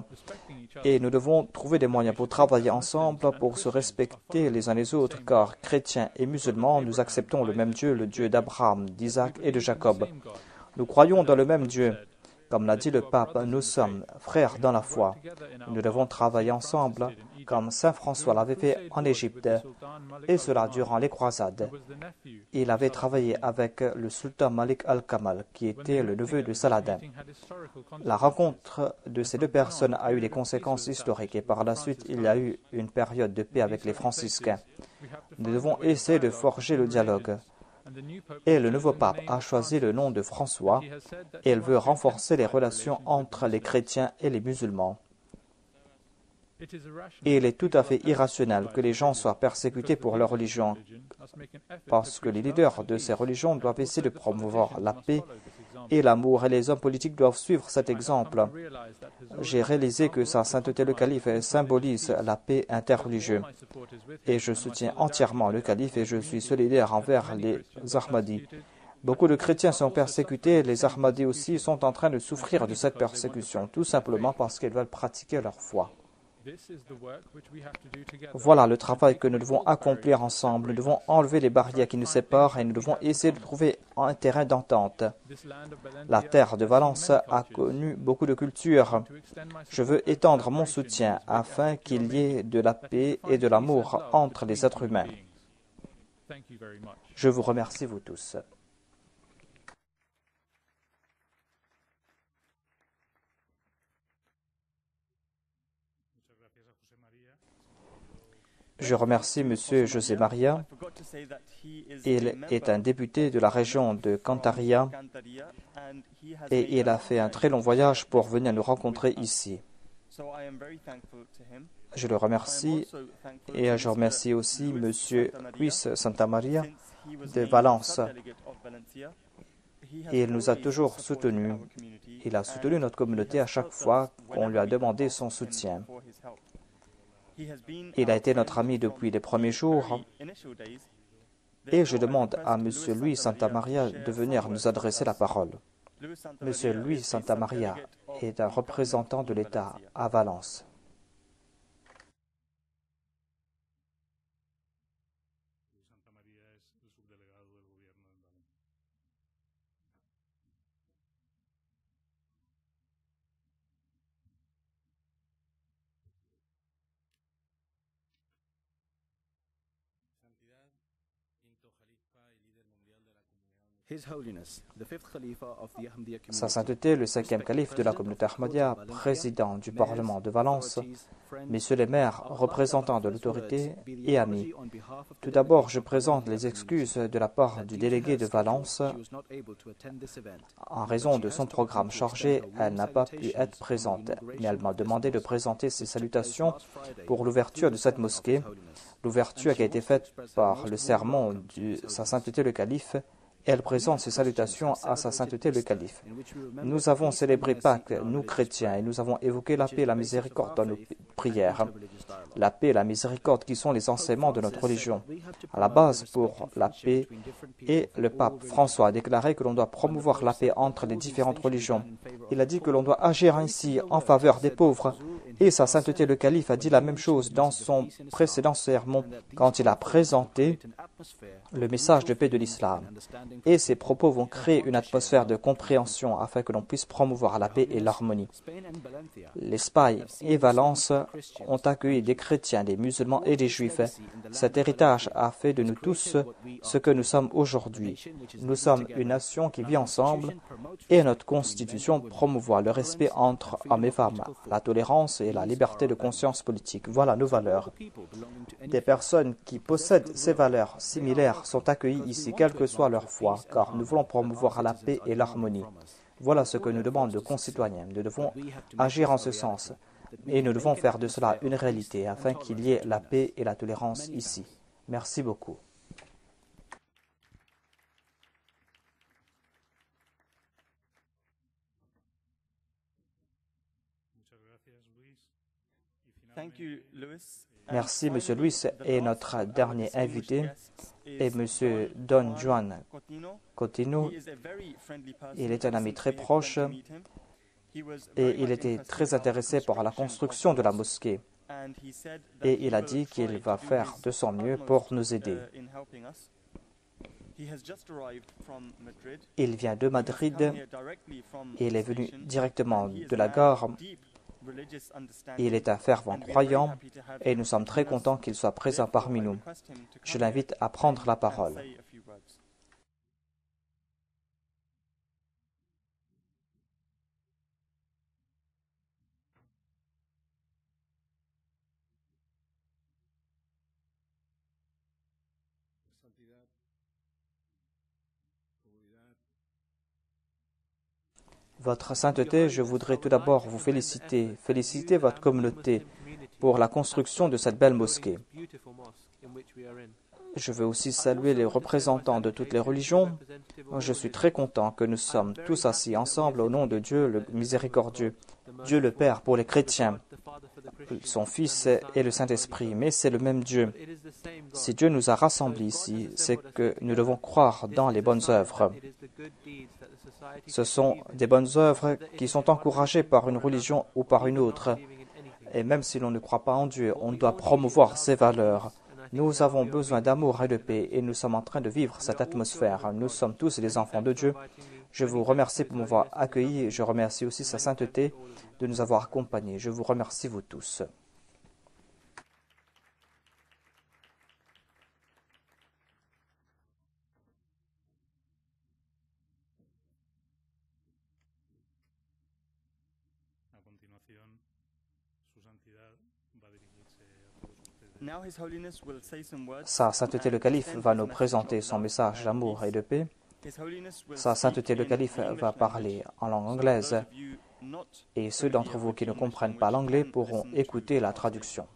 Et nous devons trouver des moyens pour travailler ensemble, pour se respecter les uns les autres, car chrétiens et musulmans, nous acceptons le même Dieu, le Dieu d'Abraham, d'Isaac et de Jacob. Nous croyons dans le même Dieu. Comme l'a dit le pape, nous sommes frères dans la foi. Nous devons travailler ensemble, comme Saint François l'avait fait en Égypte, et cela durant les croisades. Il avait travaillé avec le sultan Malik al-Kamal, qui était le neveu de Saladin. La rencontre de ces deux personnes a eu des conséquences historiques, et par la suite, il y a eu une période de paix avec les franciscains. Nous devons essayer de forger le dialogue. Et le nouveau pape a choisi le nom de François, et il veut renforcer les relations entre les chrétiens et les musulmans. Et il est tout à fait irrationnel que les gens soient persécutés pour leur religion, parce que les leaders de ces religions doivent essayer de promouvoir la paix et l'amour, et les hommes politiques doivent suivre cet exemple. J'ai réalisé que Sa Sainteté le Calife symbolise la paix interreligieuse, et je soutiens entièrement le Calife et je suis solidaire envers les Ahmadis. Beaucoup de chrétiens sont persécutés, les Ahmadis aussi sont en train de souffrir de cette persécution, tout simplement parce qu'ils veulent pratiquer leur foi. Voilà le travail que nous devons accomplir ensemble. Nous devons enlever les barrières qui nous séparent et nous devons essayer de trouver un terrain d'entente. La terre de Valence a connu beaucoup de cultures. Je veux étendre mon soutien afin qu'il y ait de la paix et de l'amour entre les êtres humains. Je vous remercie, vous tous. Je remercie M. José Maria. Il est un député de la région de Cantaria et il a fait un très long voyage pour venir nous rencontrer ici. Je le remercie et je remercie aussi M. Luis Santamaria de Valence. Et il nous a toujours soutenus. Il a soutenu notre communauté à chaque fois qu'on lui a demandé son soutien. Il a été notre ami depuis les premiers jours et je demande à M. Luis Santamaria de venir nous adresser la parole. M. Luis Santamaria est un représentant de l'État à Valence. Sa Sainteté, le 5e calife de la communauté Ahmadiyya, président du Parlement de Valence, messieurs les maires, représentants de l'autorité et amis. Tout d'abord, je présente les excuses de la part du délégué de Valence. En raison de son programme chargé, elle n'a pas pu être présente, mais elle m'a demandé de présenter ses salutations pour l'ouverture de cette mosquée, l'ouverture qui a été faite par le sermon de Sa Sainteté le Calife. Elle présente ses salutations à Sa Sainteté le Calife. Nous avons célébré Pâques, nous chrétiens, et nous avons évoqué la paix et la miséricorde dans nos prières. La paix et la miséricorde qui sont les enseignements de notre religion. À la base pour la paix, et le pape François a déclaré que l'on doit promouvoir la paix entre les différentes religions. Il a dit que l'on doit agir ainsi en faveur des pauvres. Et Sa Sainteté le Calife a dit la même chose dans son précédent sermon quand il a présenté le message de paix de l'islam. Et ces propos vont créer une atmosphère de compréhension afin que l'on puisse promouvoir la paix et l'harmonie. L'Espagne et Valence ont accueilli des chrétiens, des musulmans et des juifs. Cet héritage a fait de nous tous ce que nous sommes aujourd'hui. Nous sommes une nation qui vit ensemble et notre constitution promouvoit le respect entre hommes et femmes, la tolérance et la liberté de conscience politique. Voilà nos valeurs. Des personnes qui possèdent ces valeurs similaires sont accueillies ici, quelle que soit leur foi, car nous voulons promouvoir la paix et l'harmonie. Voilà ce que nous demandent nos concitoyens. Nous devons agir en ce sens et nous devons faire de cela une réalité afin qu'il y ait la paix et la tolérance ici. Merci beaucoup. Merci, M. Luis. Et notre dernier invité est M. Don Juan Coutinho. Il est un ami très proche et il était très intéressé par la construction de la mosquée. Et il a dit qu'il va faire de son mieux pour nous aider. Il vient de Madrid et il est venu directement de la gare. Il est un fervent croyant et nous sommes très contents qu'il soit présent parmi nous. Je l'invite à prendre la parole. Votre sainteté, je voudrais tout d'abord vous féliciter votre communauté pour la construction de cette belle mosquée. Je veux aussi saluer les représentants de toutes les religions. Je suis très content que nous sommes tous assis ensemble au nom de Dieu le miséricordieux, Dieu le Père pour les chrétiens, son Fils et le Saint-Esprit, mais c'est le même Dieu. Si Dieu nous a rassemblés ici, c'est que nous devons croire dans les bonnes œuvres. Ce sont des bonnes œuvres qui sont encouragées par une religion ou par une autre. Et même si l'on ne croit pas en Dieu, on doit promouvoir ces valeurs. Nous avons besoin d'amour et de paix et nous sommes en train de vivre cette atmosphère. Nous sommes tous des enfants de Dieu. Je vous remercie pour m'avoir accueilli et je remercie aussi sa sainteté de nous avoir accompagnés. Je vous remercie vous tous. Sa sainteté le calife va nous présenter son message d'amour et de paix. Sa sainteté le calife va parler en langue anglaise et ceux d'entre vous qui ne comprennent pas l'anglais pourront écouter la traduction.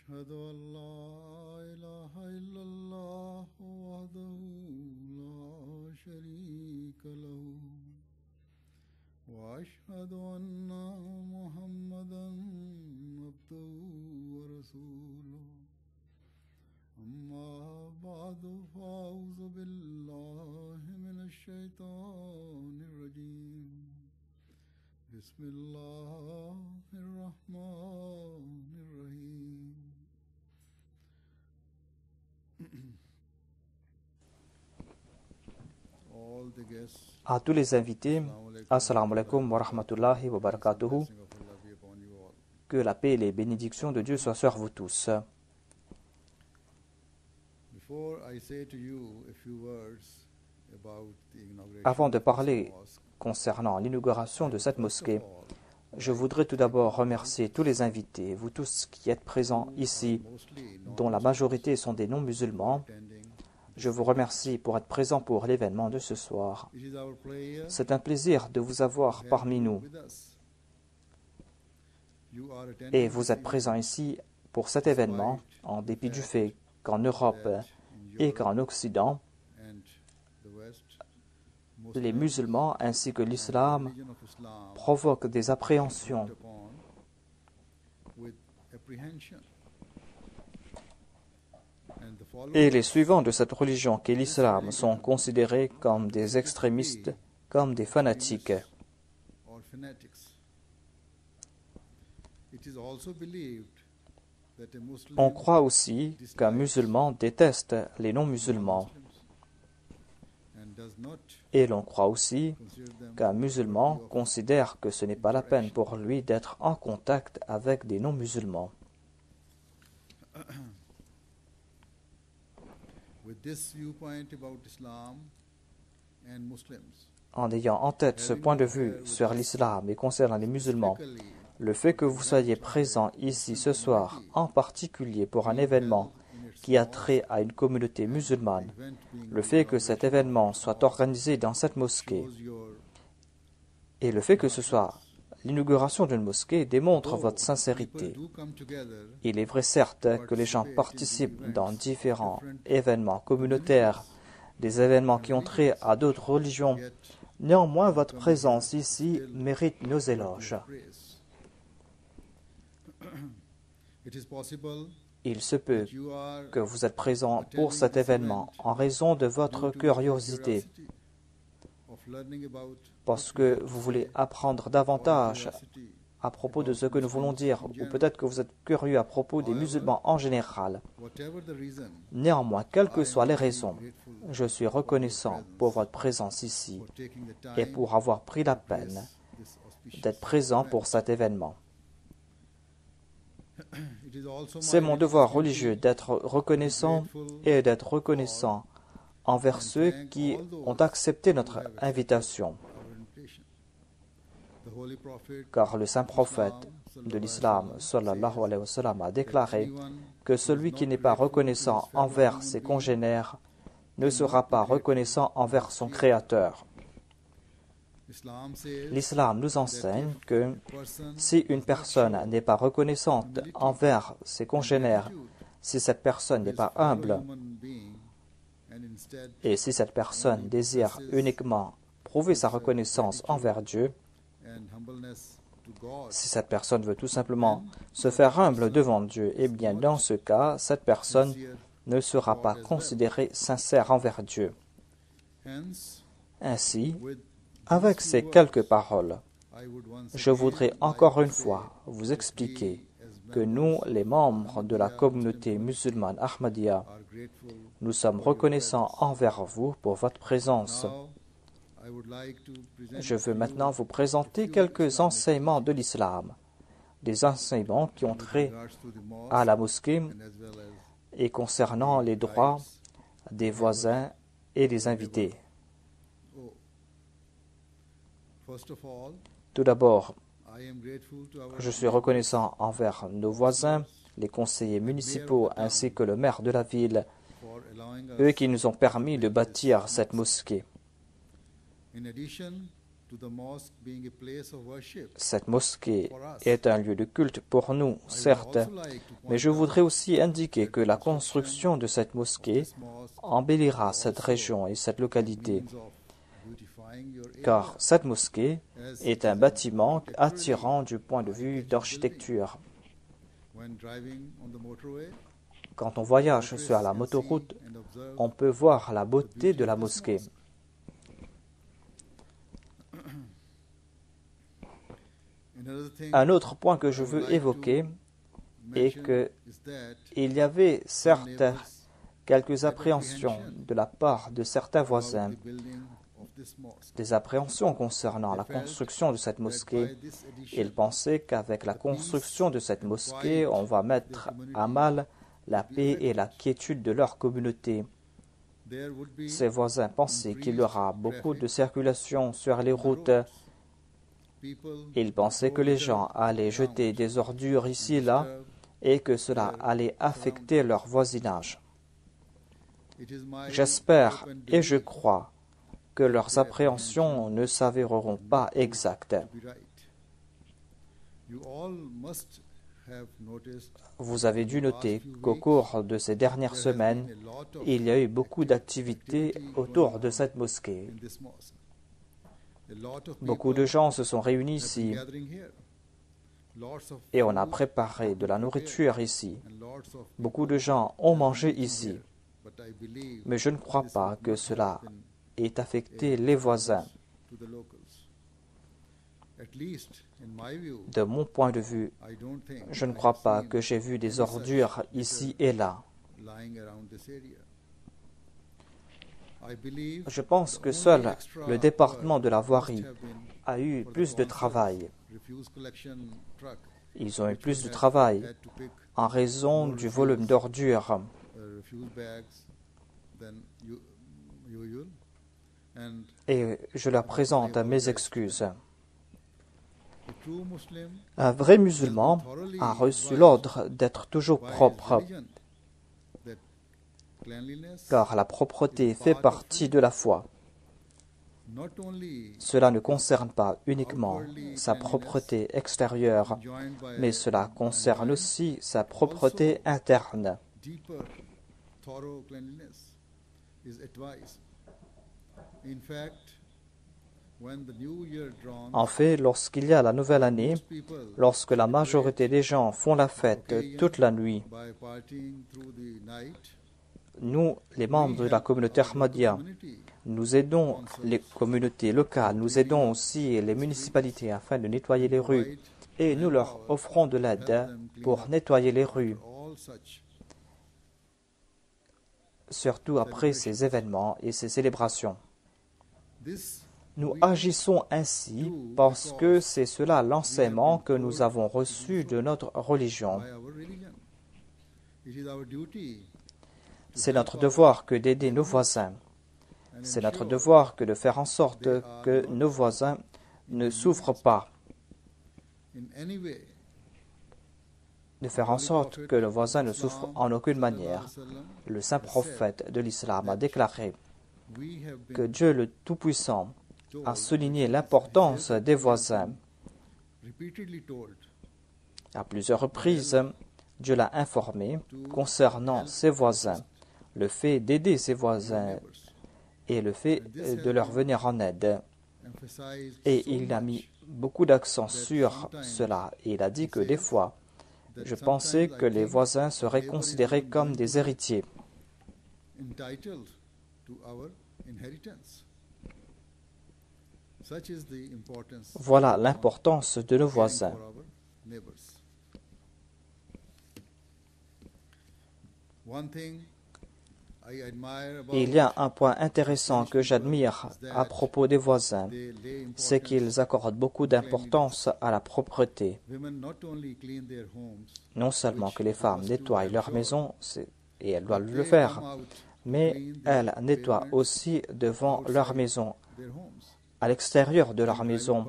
أشهد أن لا إله إلا الله وحده لا شريك له وأشهد أن محمدا عبده ورسوله أما بعد فأعوذ بالله من الشيطان الرجيم بسم الله الرحمن الرحيم À tous les invités, Assalamu alaikum wa rahmatullahi wa barakatuhu. Que la paix et les bénédictions de Dieu soient sur vous tous. Avant de parler concernant l'inauguration de cette mosquée, je voudrais tout d'abord remercier tous les invités, vous tous qui êtes présents ici, dont la majorité sont des non-musulmans. Je vous remercie pour être présents pour l'événement de ce soir. C'est un plaisir de vous avoir parmi nous. Et vous êtes présents ici pour cet événement, en dépit du fait qu'en Europe et qu'en Occident, les musulmans ainsi que l'islam provoquent des appréhensions. Et les suivants de cette religion qu'est l'islam sont considérés comme des extrémistes, comme des fanatiques. On croit aussi qu'un musulman déteste les non-musulmans. Et l'on croit aussi qu'un musulman considère que ce n'est pas la peine pour lui d'être en contact avec des non-musulmans. En ayant en tête ce point de vue sur l'islam et concernant les musulmans, le fait que vous soyez présents ici ce soir, en particulier pour un événement qui a trait à une communauté musulmane, le fait que cet événement soit organisé dans cette mosquée, et le fait que ce soit L'inauguration d'une mosquée démontre votre sincérité. Il est vrai certes que les gens participent dans différents événements communautaires, des événements qui ont trait à d'autres religions. Néanmoins, votre présence ici mérite nos éloges. Il se peut que vous êtes présent pour cet événement en raison de votre curiosité, parce que vous voulez apprendre davantage à propos de ce que nous voulons dire, ou peut-être que vous êtes curieux à propos des musulmans en général. Néanmoins, quelles que soient les raisons, je suis reconnaissant pour votre présence ici et pour avoir pris la peine d'être présent pour cet événement. C'est mon devoir religieux d'être reconnaissant et d'être reconnaissant envers ceux qui ont accepté notre invitation. Car le saint prophète de l'islam, sallallahu alayhi wa sallam, a déclaré que celui qui n'est pas reconnaissant envers ses congénères ne sera pas reconnaissant envers son Créateur. L'islam nous enseigne que si une personne n'est pas reconnaissante envers ses congénères, si cette personne n'est pas humble, et si cette personne désire uniquement prouver sa reconnaissance envers Dieu, si cette personne veut tout simplement se faire humble devant Dieu, eh bien dans ce cas, cette personne ne sera pas considérée sincère envers Dieu. Ainsi, avec ces quelques paroles, je voudrais encore une fois vous expliquer que nous, les membres de la communauté musulmane Ahmadiyya, nous sommes reconnaissants envers vous pour votre présence. Je veux maintenant vous présenter quelques enseignements de l'islam, des enseignements qui ont trait à la mosquée et concernant les droits des voisins et des invités. Tout d'abord, je suis reconnaissant envers nos voisins, les conseillers municipaux ainsi que le maire de la ville, eux qui nous ont permis de bâtir cette mosquée. Cette mosquée est un lieu de culte pour nous, certes, mais je voudrais aussi indiquer que la construction de cette mosquée embellira cette région et cette localité, car cette mosquée est un bâtiment attirant du point de vue d'architecture. Quand on voyage sur la motoroute, on peut voir la beauté de la mosquée. Un autre point que je veux évoquer est qu'il y avait certes quelques appréhensions de la part de certains voisins, des appréhensions concernant la construction de cette mosquée. Ils pensaient qu'avec la construction de cette mosquée, on va mettre à mal la paix et la quiétude de leur communauté. Ces voisins pensaient qu'il y aura beaucoup de circulation sur les routes. Ils pensaient que les gens allaient jeter des ordures ici et là et que cela allait affecter leur voisinage. J'espère et je crois que leurs appréhensions ne s'avéreront pas exactes. Vous avez dû noter qu'au cours de ces dernières semaines, il y a eu beaucoup d'activités autour de cette mosquée. Beaucoup de gens se sont réunis ici et on a préparé de la nourriture ici. Beaucoup de gens ont mangé ici, mais je ne crois pas que cela ait affecté les voisins. De mon point de vue, je ne crois pas que j'ai vu des ordures ici et là. Je pense que seul le département de la voirie a eu plus de travail. Ils ont eu plus de travail en raison du volume d'ordures. Et je leur présente mes excuses. Un vrai musulman a reçu l'ordre d'être toujours propre, car la propreté fait partie de la foi. Cela ne concerne pas uniquement sa propreté extérieure, mais cela concerne aussi sa propreté interne. En fait, lorsqu'il y a la nouvelle année, lorsque la majorité des gens font la fête toute la nuit, nous, les membres de la communauté Ahmadiyya, nous aidons les communautés locales, nous aidons aussi les municipalités afin de nettoyer les rues et nous leur offrons de l'aide pour nettoyer les rues, surtout après ces événements et ces célébrations. Nous agissons ainsi parce que c'est cela l'enseignement que nous avons reçu de notre religion. C'est notre devoir que d'aider nos voisins. C'est notre devoir que de faire en sorte que nos voisins ne souffrent pas. De faire en sorte que le voisin ne souffre en aucune manière. Le saint prophète de l'islam a déclaré que Dieu le Tout-Puissant a souligné l'importance des voisins. À plusieurs reprises, Dieu l'a informé concernant ses voisins, le fait d'aider ses voisins et le fait de leur venir en aide. Et il a mis beaucoup d'accent sur cela. Et il a dit que des fois, je pensais que les voisins seraient considérés comme des héritiers. Voilà l'importance de nos voisins. Il y a un point intéressant que j'admire à propos des voisins, c'est qu'ils accordent beaucoup d'importance à la propreté. Non seulement que les femmes nettoient leur maison, et elles doivent le faire, mais elles nettoient aussi devant leur maison, à l'extérieur de leur maison.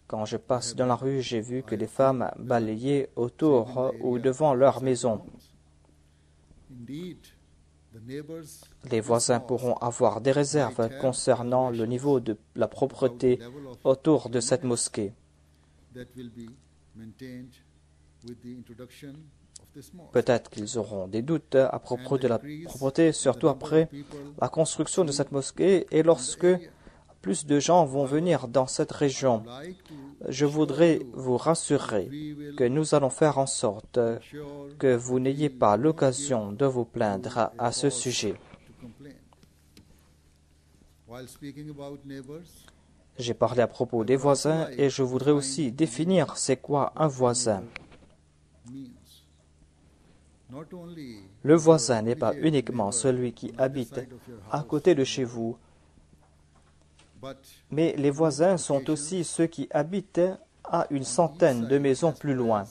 Quand je passe dans la rue, j'ai vu que les femmes balayaient autour ou devant leur maison. Les voisins pourront avoir des réserves concernant le niveau de la propreté autour de cette mosquée. Peut-être qu'ils auront des doutes à propos de la propreté, surtout après la construction de cette mosquée et lorsque plus de gens vont venir dans cette région. Je voudrais vous rassurer que nous allons faire en sorte que vous n'ayez pas l'occasion de vous plaindre à ce sujet. J'ai parlé à propos des voisins et je voudrais aussi définir c'est quoi un voisin. Le voisin n'est pas uniquement celui qui habite à côté de chez vous, mais les voisins sont aussi ceux qui habitent à une centaine de maisons plus loin.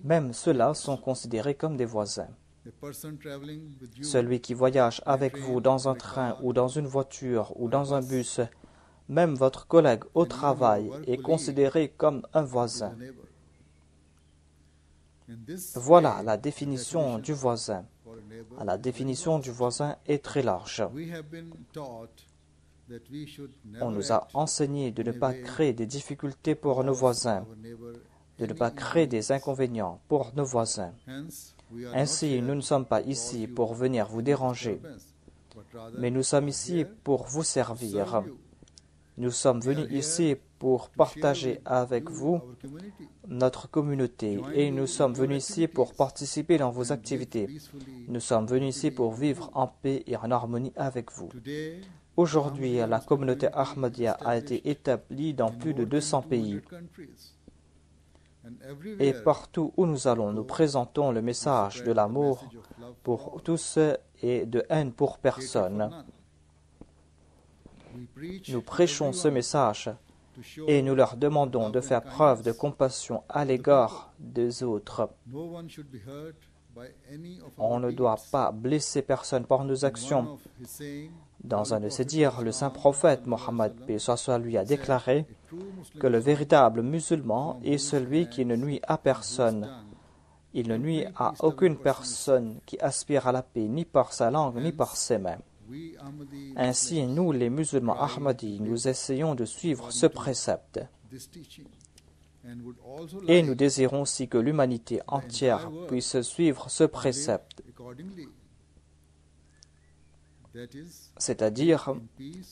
Même ceux-là sont considérés comme des voisins. Celui qui voyage avec vous dans un train ou dans une voiture ou dans un bus, même votre collègue au travail est considéré comme un voisin. Voilà la définition du voisin. La définition du voisin est très large. On nous a enseigné de ne pas créer des difficultés pour nos voisins, de ne pas créer des inconvénients pour nos voisins. Ainsi, nous ne sommes pas ici pour venir vous déranger, mais nous sommes ici pour vous servir. Nous sommes venus ici pour partager avec vous notre communauté et nous sommes venus ici pour participer dans vos activités. Nous sommes venus ici pour vivre en paix et en harmonie avec vous. Aujourd'hui, la communauté Ahmadiyya a été établie dans plus de 200 pays. Et partout où nous allons, nous présentons le message de l'amour pour tous et de haine pour personne. Nous prêchons ce message et nous leur demandons de faire preuve de compassion à l'égard des autres. On ne doit pas blesser personne par nos actions. Dans un de ses dires, le saint prophète Mohammed paix soit sur lui a déclaré que le véritable musulman est celui qui ne nuit à personne Il ne nuit à aucune personne qui aspire à la paix, ni par sa langue, ni par ses mains. Ainsi, nous, les musulmans Ahmadis, nous essayons de suivre ce précepte. Et nous désirons aussi que l'humanité entière puisse suivre ce précepte, c'est-à-dire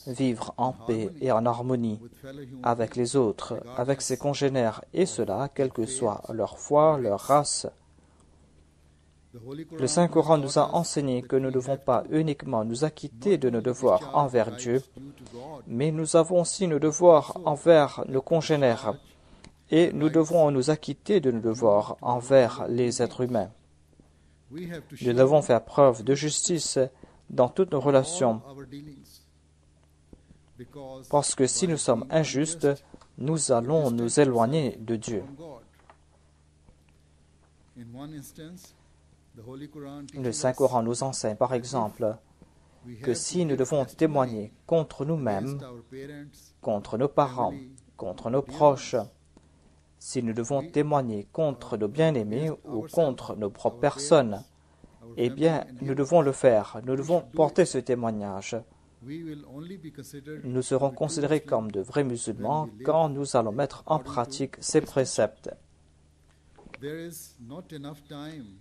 vivre en paix et en harmonie avec les autres, avec ses congénères, et cela, quelle que soit leur foi, leur race. Le Saint-Coran nous a enseigné que nous ne devons pas uniquement nous acquitter de nos devoirs envers Dieu, mais nous avons aussi nos devoirs envers nos congénères, et nous devons nous acquitter de nos devoirs envers les êtres humains. Nous devons faire preuve de justice dans toutes nos relations, parce que si nous sommes injustes, nous allons nous éloigner de Dieu. Le Saint-Coran nous enseigne, par exemple, que si nous devons témoigner contre nous-mêmes, contre nos parents, contre nos proches, si nous devons témoigner contre nos bien-aimés ou contre nos propres personnes, eh bien, nous devons le faire, nous devons porter ce témoignage. Nous serons considérés comme de vrais musulmans quand nous allons mettre en pratique ces préceptes.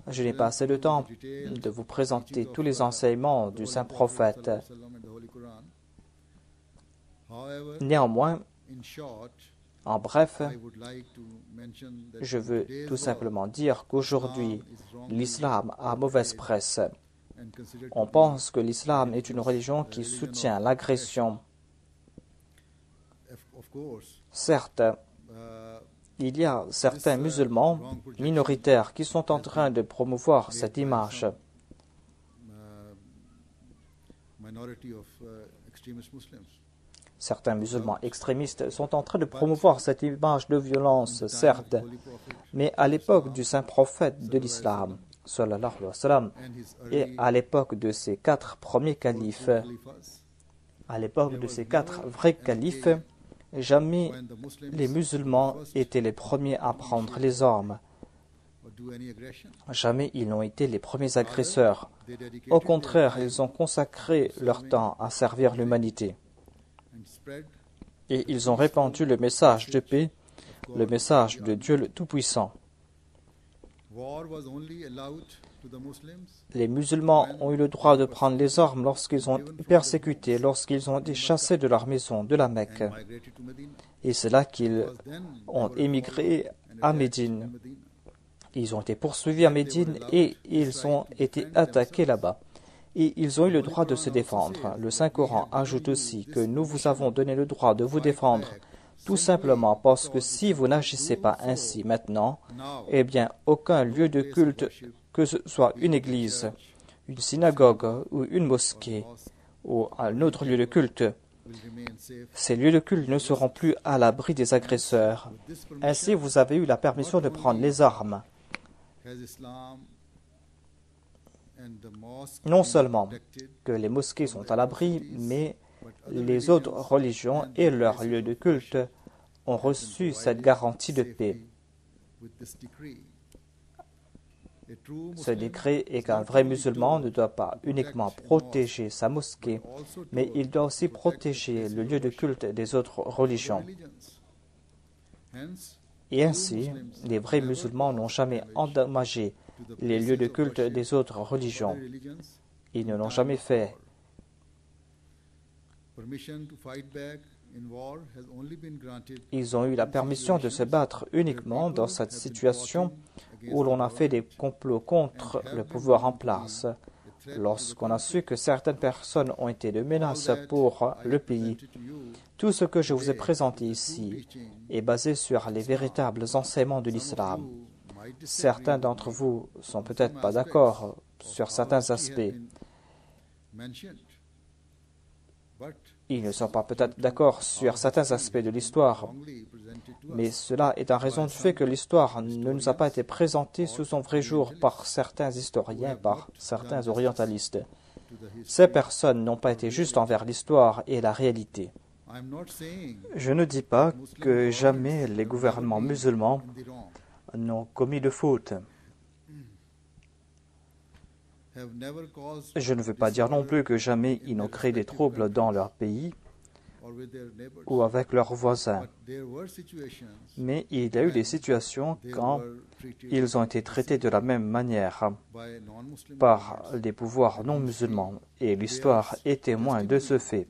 Je n'ai pas assez de temps de vous présenter tous les enseignements du saint prophète. Néanmoins, en bref, je veux tout simplement dire qu'aujourd'hui, l'islam a mauvaise presse. On pense que l'islam est une religion qui soutient l'agression. Certes, il y a certains musulmans minoritaires qui sont en train de promouvoir cette image. Certains musulmans extrémistes sont en train de promouvoir cette image de violence, certes, mais à l'époque du saint prophète de l'islam, sallallahu alayhi wa sallam, et à l'époque de ses 4 premiers califes, à l'époque de ces 4 vrais califes, jamais les musulmans étaient les premiers à prendre les armes. Jamais ils n'ont été les premiers agresseurs. Au contraire, ils ont consacré leur temps à servir l'humanité. Et ils ont répandu le message de paix, le message de Dieu le Tout-Puissant. Les musulmans ont eu le droit de prendre les armes lorsqu'ils ont été persécutés, lorsqu'ils ont été chassés de leur maison, de la Mecque. Et c'est là qu'ils ont émigré à Médine. Ils ont été poursuivis à Médine et ils ont été attaqués là-bas. Et ils ont eu le droit de se défendre. Le Saint-Coran ajoute aussi que nous vous avons donné le droit de vous défendre, tout simplement parce que si vous n'agissez pas ainsi maintenant, eh bien, aucun lieu de culte, que ce soit une église, une synagogue ou une mosquée ou un autre lieu de culte, ces lieux de culte ne seront plus à l'abri des agresseurs. Ainsi, vous avez eu la permission de prendre les armes. Non seulement que les mosquées sont à l'abri, mais les autres religions et leurs lieux de culte ont reçu cette garantie de paix. Ce décret est qu'un vrai musulman ne doit pas uniquement protéger sa mosquée, mais il doit aussi protéger le lieu de culte des autres religions. Et ainsi, les vrais musulmans n'ont jamais endommagé les lieux de culte des autres religions. Ils ne l'ont jamais fait. Ils ont eu la permission de se battre uniquement dans cette situation où l'on a fait des complots contre le pouvoir en place. Lorsqu'on a su que certaines personnes ont été de menaces pour le pays, tout ce que je vous ai présenté ici est basé sur les véritables enseignements de l'islam. Certains d'entre vous ne sont peut-être pas d'accord sur certains aspects. Ils ne sont pas peut-être d'accord sur certains aspects de l'histoire, mais cela est en raison du fait que l'histoire ne nous a pas été présentée sous son vrai jour par certains historiens, par certains orientalistes. Ces personnes n'ont pas été justes envers l'histoire et la réalité. Je ne dis pas que jamais les gouvernements musulmans n'ont commis de fautes. Je ne veux pas dire non plus que jamais ils n'ont créé des troubles dans leur pays ou avec leurs voisins. Mais il y a eu des situations quand ils ont été traités de la même manière par des pouvoirs non musulmans, et l'histoire est témoin de ce fait.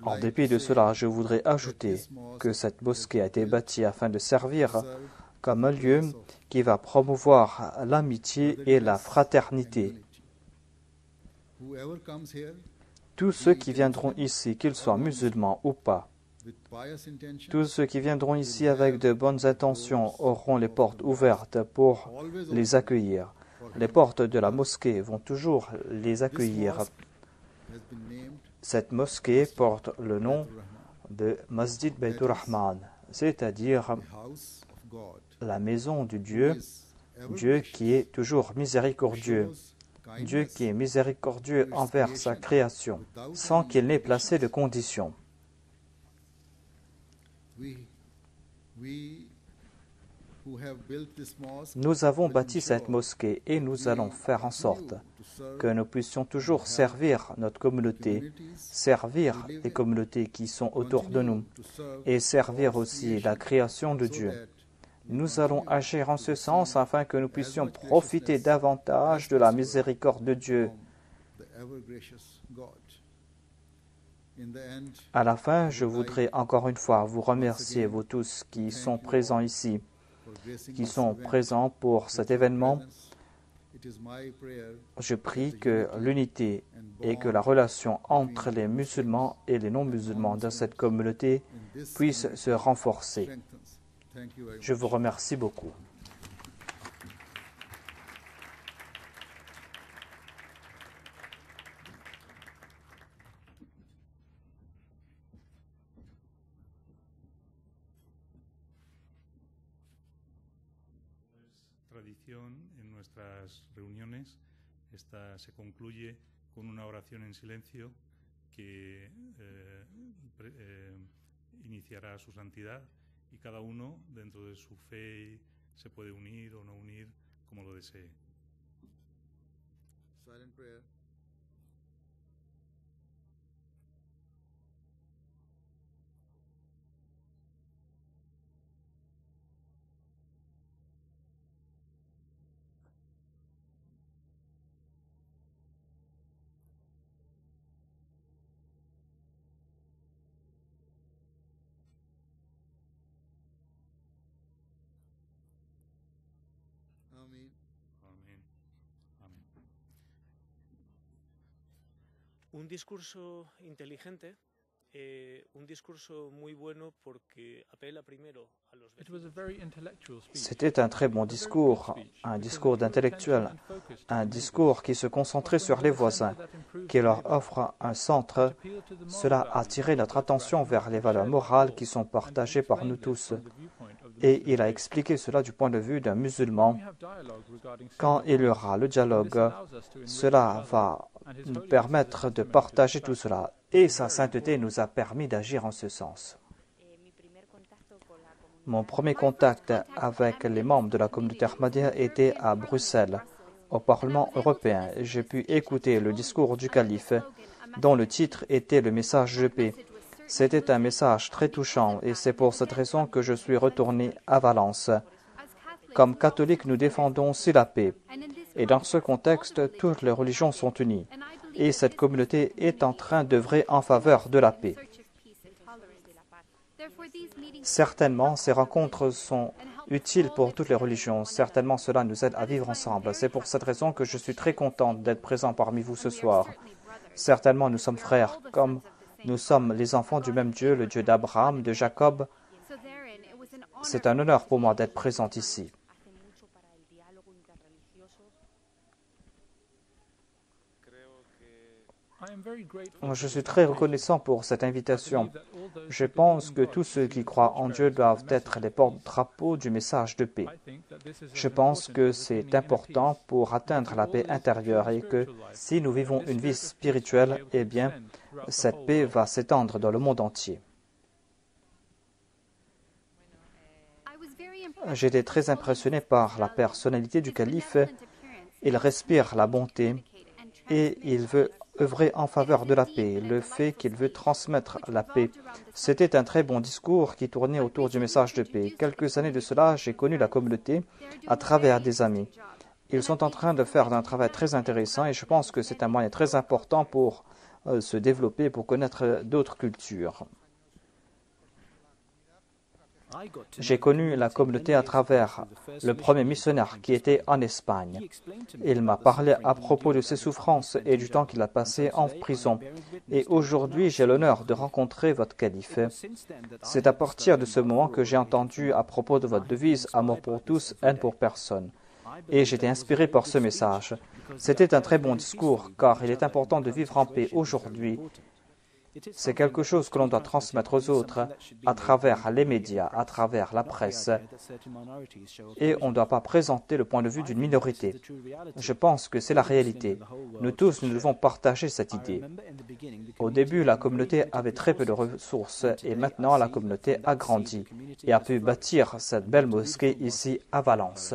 En dépit de cela, je voudrais ajouter que cette mosquée a été bâtie afin de servir comme un lieu qui va promouvoir l'amitié et la fraternité. Tous ceux qui viendront ici, qu'ils soient musulmans ou pas, tous ceux qui viendront ici avec de bonnes intentions auront les portes ouvertes pour les accueillir. Les portes de la mosquée vont toujours les accueillir. Cette mosquée porte le nom de Masjid Baytur Rahman, c'est-à-dire la maison du Dieu, Dieu qui est toujours miséricordieux, Dieu qui est miséricordieux envers sa création, sans qu'il n'ait placé de conditions. Nous avons bâti cette mosquée et nous allons faire en sorte que nous puissions toujours servir notre communauté, servir les communautés qui sont autour de nous et servir aussi la création de Dieu. Nous allons agir en ce sens afin que nous puissions profiter davantage de la miséricorde de Dieu. À la fin, je voudrais encore une fois vous remercier, vous tous qui sont présents ici, qui sont présents pour cet événement. Je prie que l'unité et que la relation entre les musulmans et les non-musulmans dans cette communauté puisse se renforcer. Je vous remercie beaucoup. Tradición en nuestras reuniones, esta se concluye con una oración en silencio que iniciará su santidad, y cada uno dentro de su fe se puede unir o no unir como lo desee. Silent prayer. Amén. Amén. Amén. Un discurso inteligente, un discurso muy bueno porque apela primero a los vecinos. C'était un très bon discours, un discours d'intellectuel, un discours qui se concentrait sur les voisins, qui leur offre un centre. Cela a attiré notre attention vers les valeurs morales qui sont partagées par nous tous. Et il a expliqué cela du point de vue d'un musulman. Quand il y aura le dialogue, cela va nous permettre de partager tout cela. Et sa sainteté nous a permis d'agir en ce sens. Mon premier contact avec les membres de la communauté ahmadiyya était à Bruxelles, au Parlement européen. J'ai pu écouter le discours du calife, dont le titre était le message de paix. C'était un message très touchant et c'est pour cette raison que je suis retourné à Valence. Comme catholiques, nous défendons aussi la paix. Et dans ce contexte, toutes les religions sont unies. Et cette communauté est en train d'œuvrer en faveur de la paix. Certainement, ces rencontres sont utiles pour toutes les religions. Certainement, cela nous aide à vivre ensemble. C'est pour cette raison que je suis très contente d'être présent parmi vous ce soir. Certainement, nous sommes frères, comme nous sommes les enfants du même Dieu, le Dieu d'Abraham, de Jacob. C'est un honneur pour moi d'être présent ici. Je suis très reconnaissant pour cette invitation. Je pense que tous ceux qui croient en Dieu doivent être les porte-drapeaux du message de paix. Je pense que c'est important pour atteindre la paix intérieure et que si nous vivons une vie spirituelle, eh bien, cette paix va s'étendre dans le monde entier. J'étais très impressionné par la personnalité du calife. Il respire la bonté et il veut œuvrer en faveur de la paix, le fait qu'il veut transmettre la paix. C'était un très bon discours qui tournait autour du message de paix. Quelques années de cela, j'ai connu la communauté à travers des amis. Ils sont en train de faire un travail très intéressant et je pense que c'est un moyen très important pour se développer, pour connaître d'autres cultures. J'ai connu la communauté à travers le premier missionnaire qui était en Espagne. Il m'a parlé à propos de ses souffrances et du temps qu'il a passé en prison. Et aujourd'hui, j'ai l'honneur de rencontrer votre calife. C'est à partir de ce moment que j'ai entendu à propos de votre devise « Amour pour tous, haine pour personne ». Et j'étais inspiré par ce message. C'était un très bon discours, car il est important de vivre en paix aujourd'hui. C'est quelque chose que l'on doit transmettre aux autres à travers les médias, à travers la presse. Et on ne doit pas présenter le point de vue d'une minorité. Je pense que c'est la réalité. Nous tous, nous devons partager cette idée. Au début, la communauté avait très peu de ressources et maintenant la communauté a grandi et a pu bâtir cette belle mosquée ici à Valence.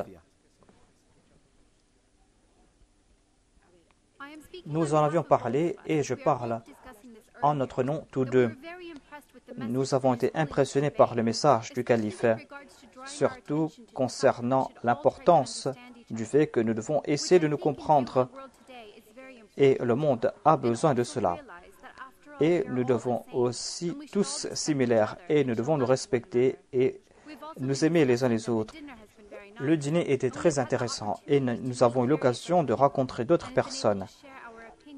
Nous en avions parlé et je parle en notre nom tous deux. Nous avons été impressionnés par le message du calife, surtout concernant l'importance du fait que nous devons essayer de nous comprendre et le monde a besoin de cela. Et nous devons aussi tous similaires et nous devons nous respecter et nous aimer les uns les autres. Le dîner était très intéressant et nous avons eu l'occasion de rencontrer d'autres personnes.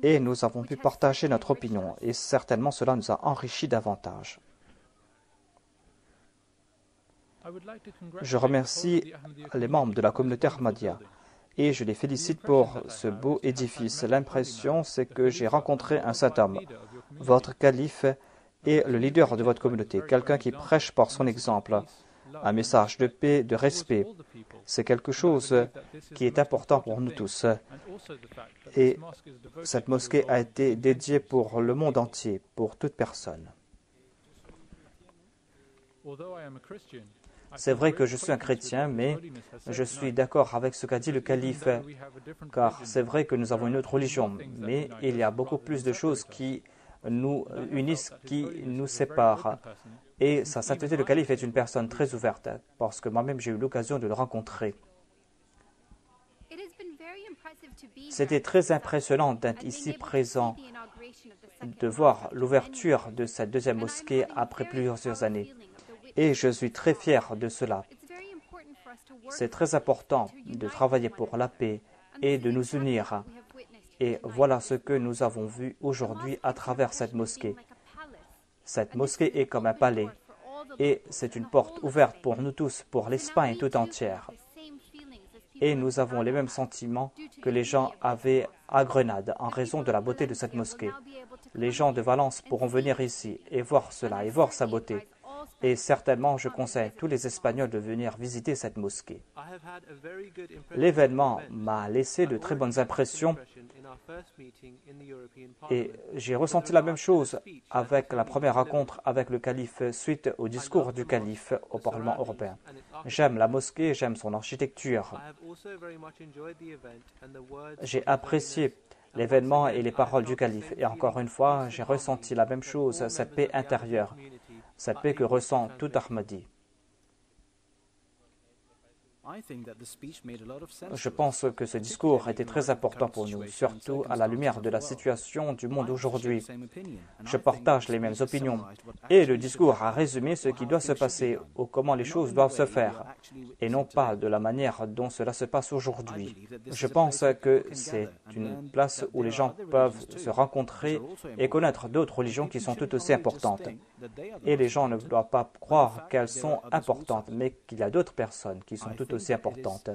Et nous avons pu partager notre opinion, et certainement cela nous a enrichis davantage. Je remercie les membres de la communauté Ahmadiyya, et je les félicite pour ce beau édifice. L'impression, c'est que j'ai rencontré un saint homme. Votre calife est le leader de votre communauté, quelqu'un qui prêche par son exemple, un message de paix, de respect. C'est quelque chose qui est important pour nous tous. Et cette mosquée a été dédiée pour le monde entier, pour toute personne. C'est vrai que je suis un chrétien, mais je suis d'accord avec ce qu'a dit le calife, car c'est vrai que nous avons une autre religion, mais il y a beaucoup plus de choses qui nous unissent, qui nous séparent. Et sa sainteté, le calife, est une personne très ouverte, parce que moi-même j'ai eu l'occasion de le rencontrer. C'était très impressionnant d'être ici présent, de voir l'ouverture de cette deuxième mosquée après plusieurs années. Et je suis très fier de cela. C'est très important de travailler pour la paix et de nous unir. Et voilà ce que nous avons vu aujourd'hui à travers cette mosquée. Cette mosquée est comme un palais et c'est une porte ouverte pour nous tous, pour l'Espagne tout entière. Et nous avons les mêmes sentiments que les gens avaient à Grenade en raison de la beauté de cette mosquée. Les gens de Valence pourront venir ici et voir cela et voir sa beauté. Et certainement, je conseille à tous les Espagnols de venir visiter cette mosquée. L'événement m'a laissé de très bonnes impressions et j'ai ressenti la même chose avec la première rencontre avec le calife suite au discours du calife au Parlement européen. J'aime la mosquée, j'aime son architecture. J'ai apprécié l'événement et les paroles du calife. Et encore une fois, j'ai ressenti la même chose, cette paix intérieure, cette paix que ressent tout Ahmadi. Je pense que ce discours était très important pour nous, surtout à la lumière de la situation du monde aujourd'hui. Je partage les mêmes opinions et le discours a résumé ce qui doit se passer ou comment les choses doivent se faire et non pas de la manière dont cela se passe aujourd'hui. Je pense que c'est une place où les gens peuvent se rencontrer et connaître d'autres religions qui sont tout aussi importantes. Et les gens ne doivent pas croire qu'elles sont importantes, mais qu'il y a d'autres personnes qui sont tout aussi importantes.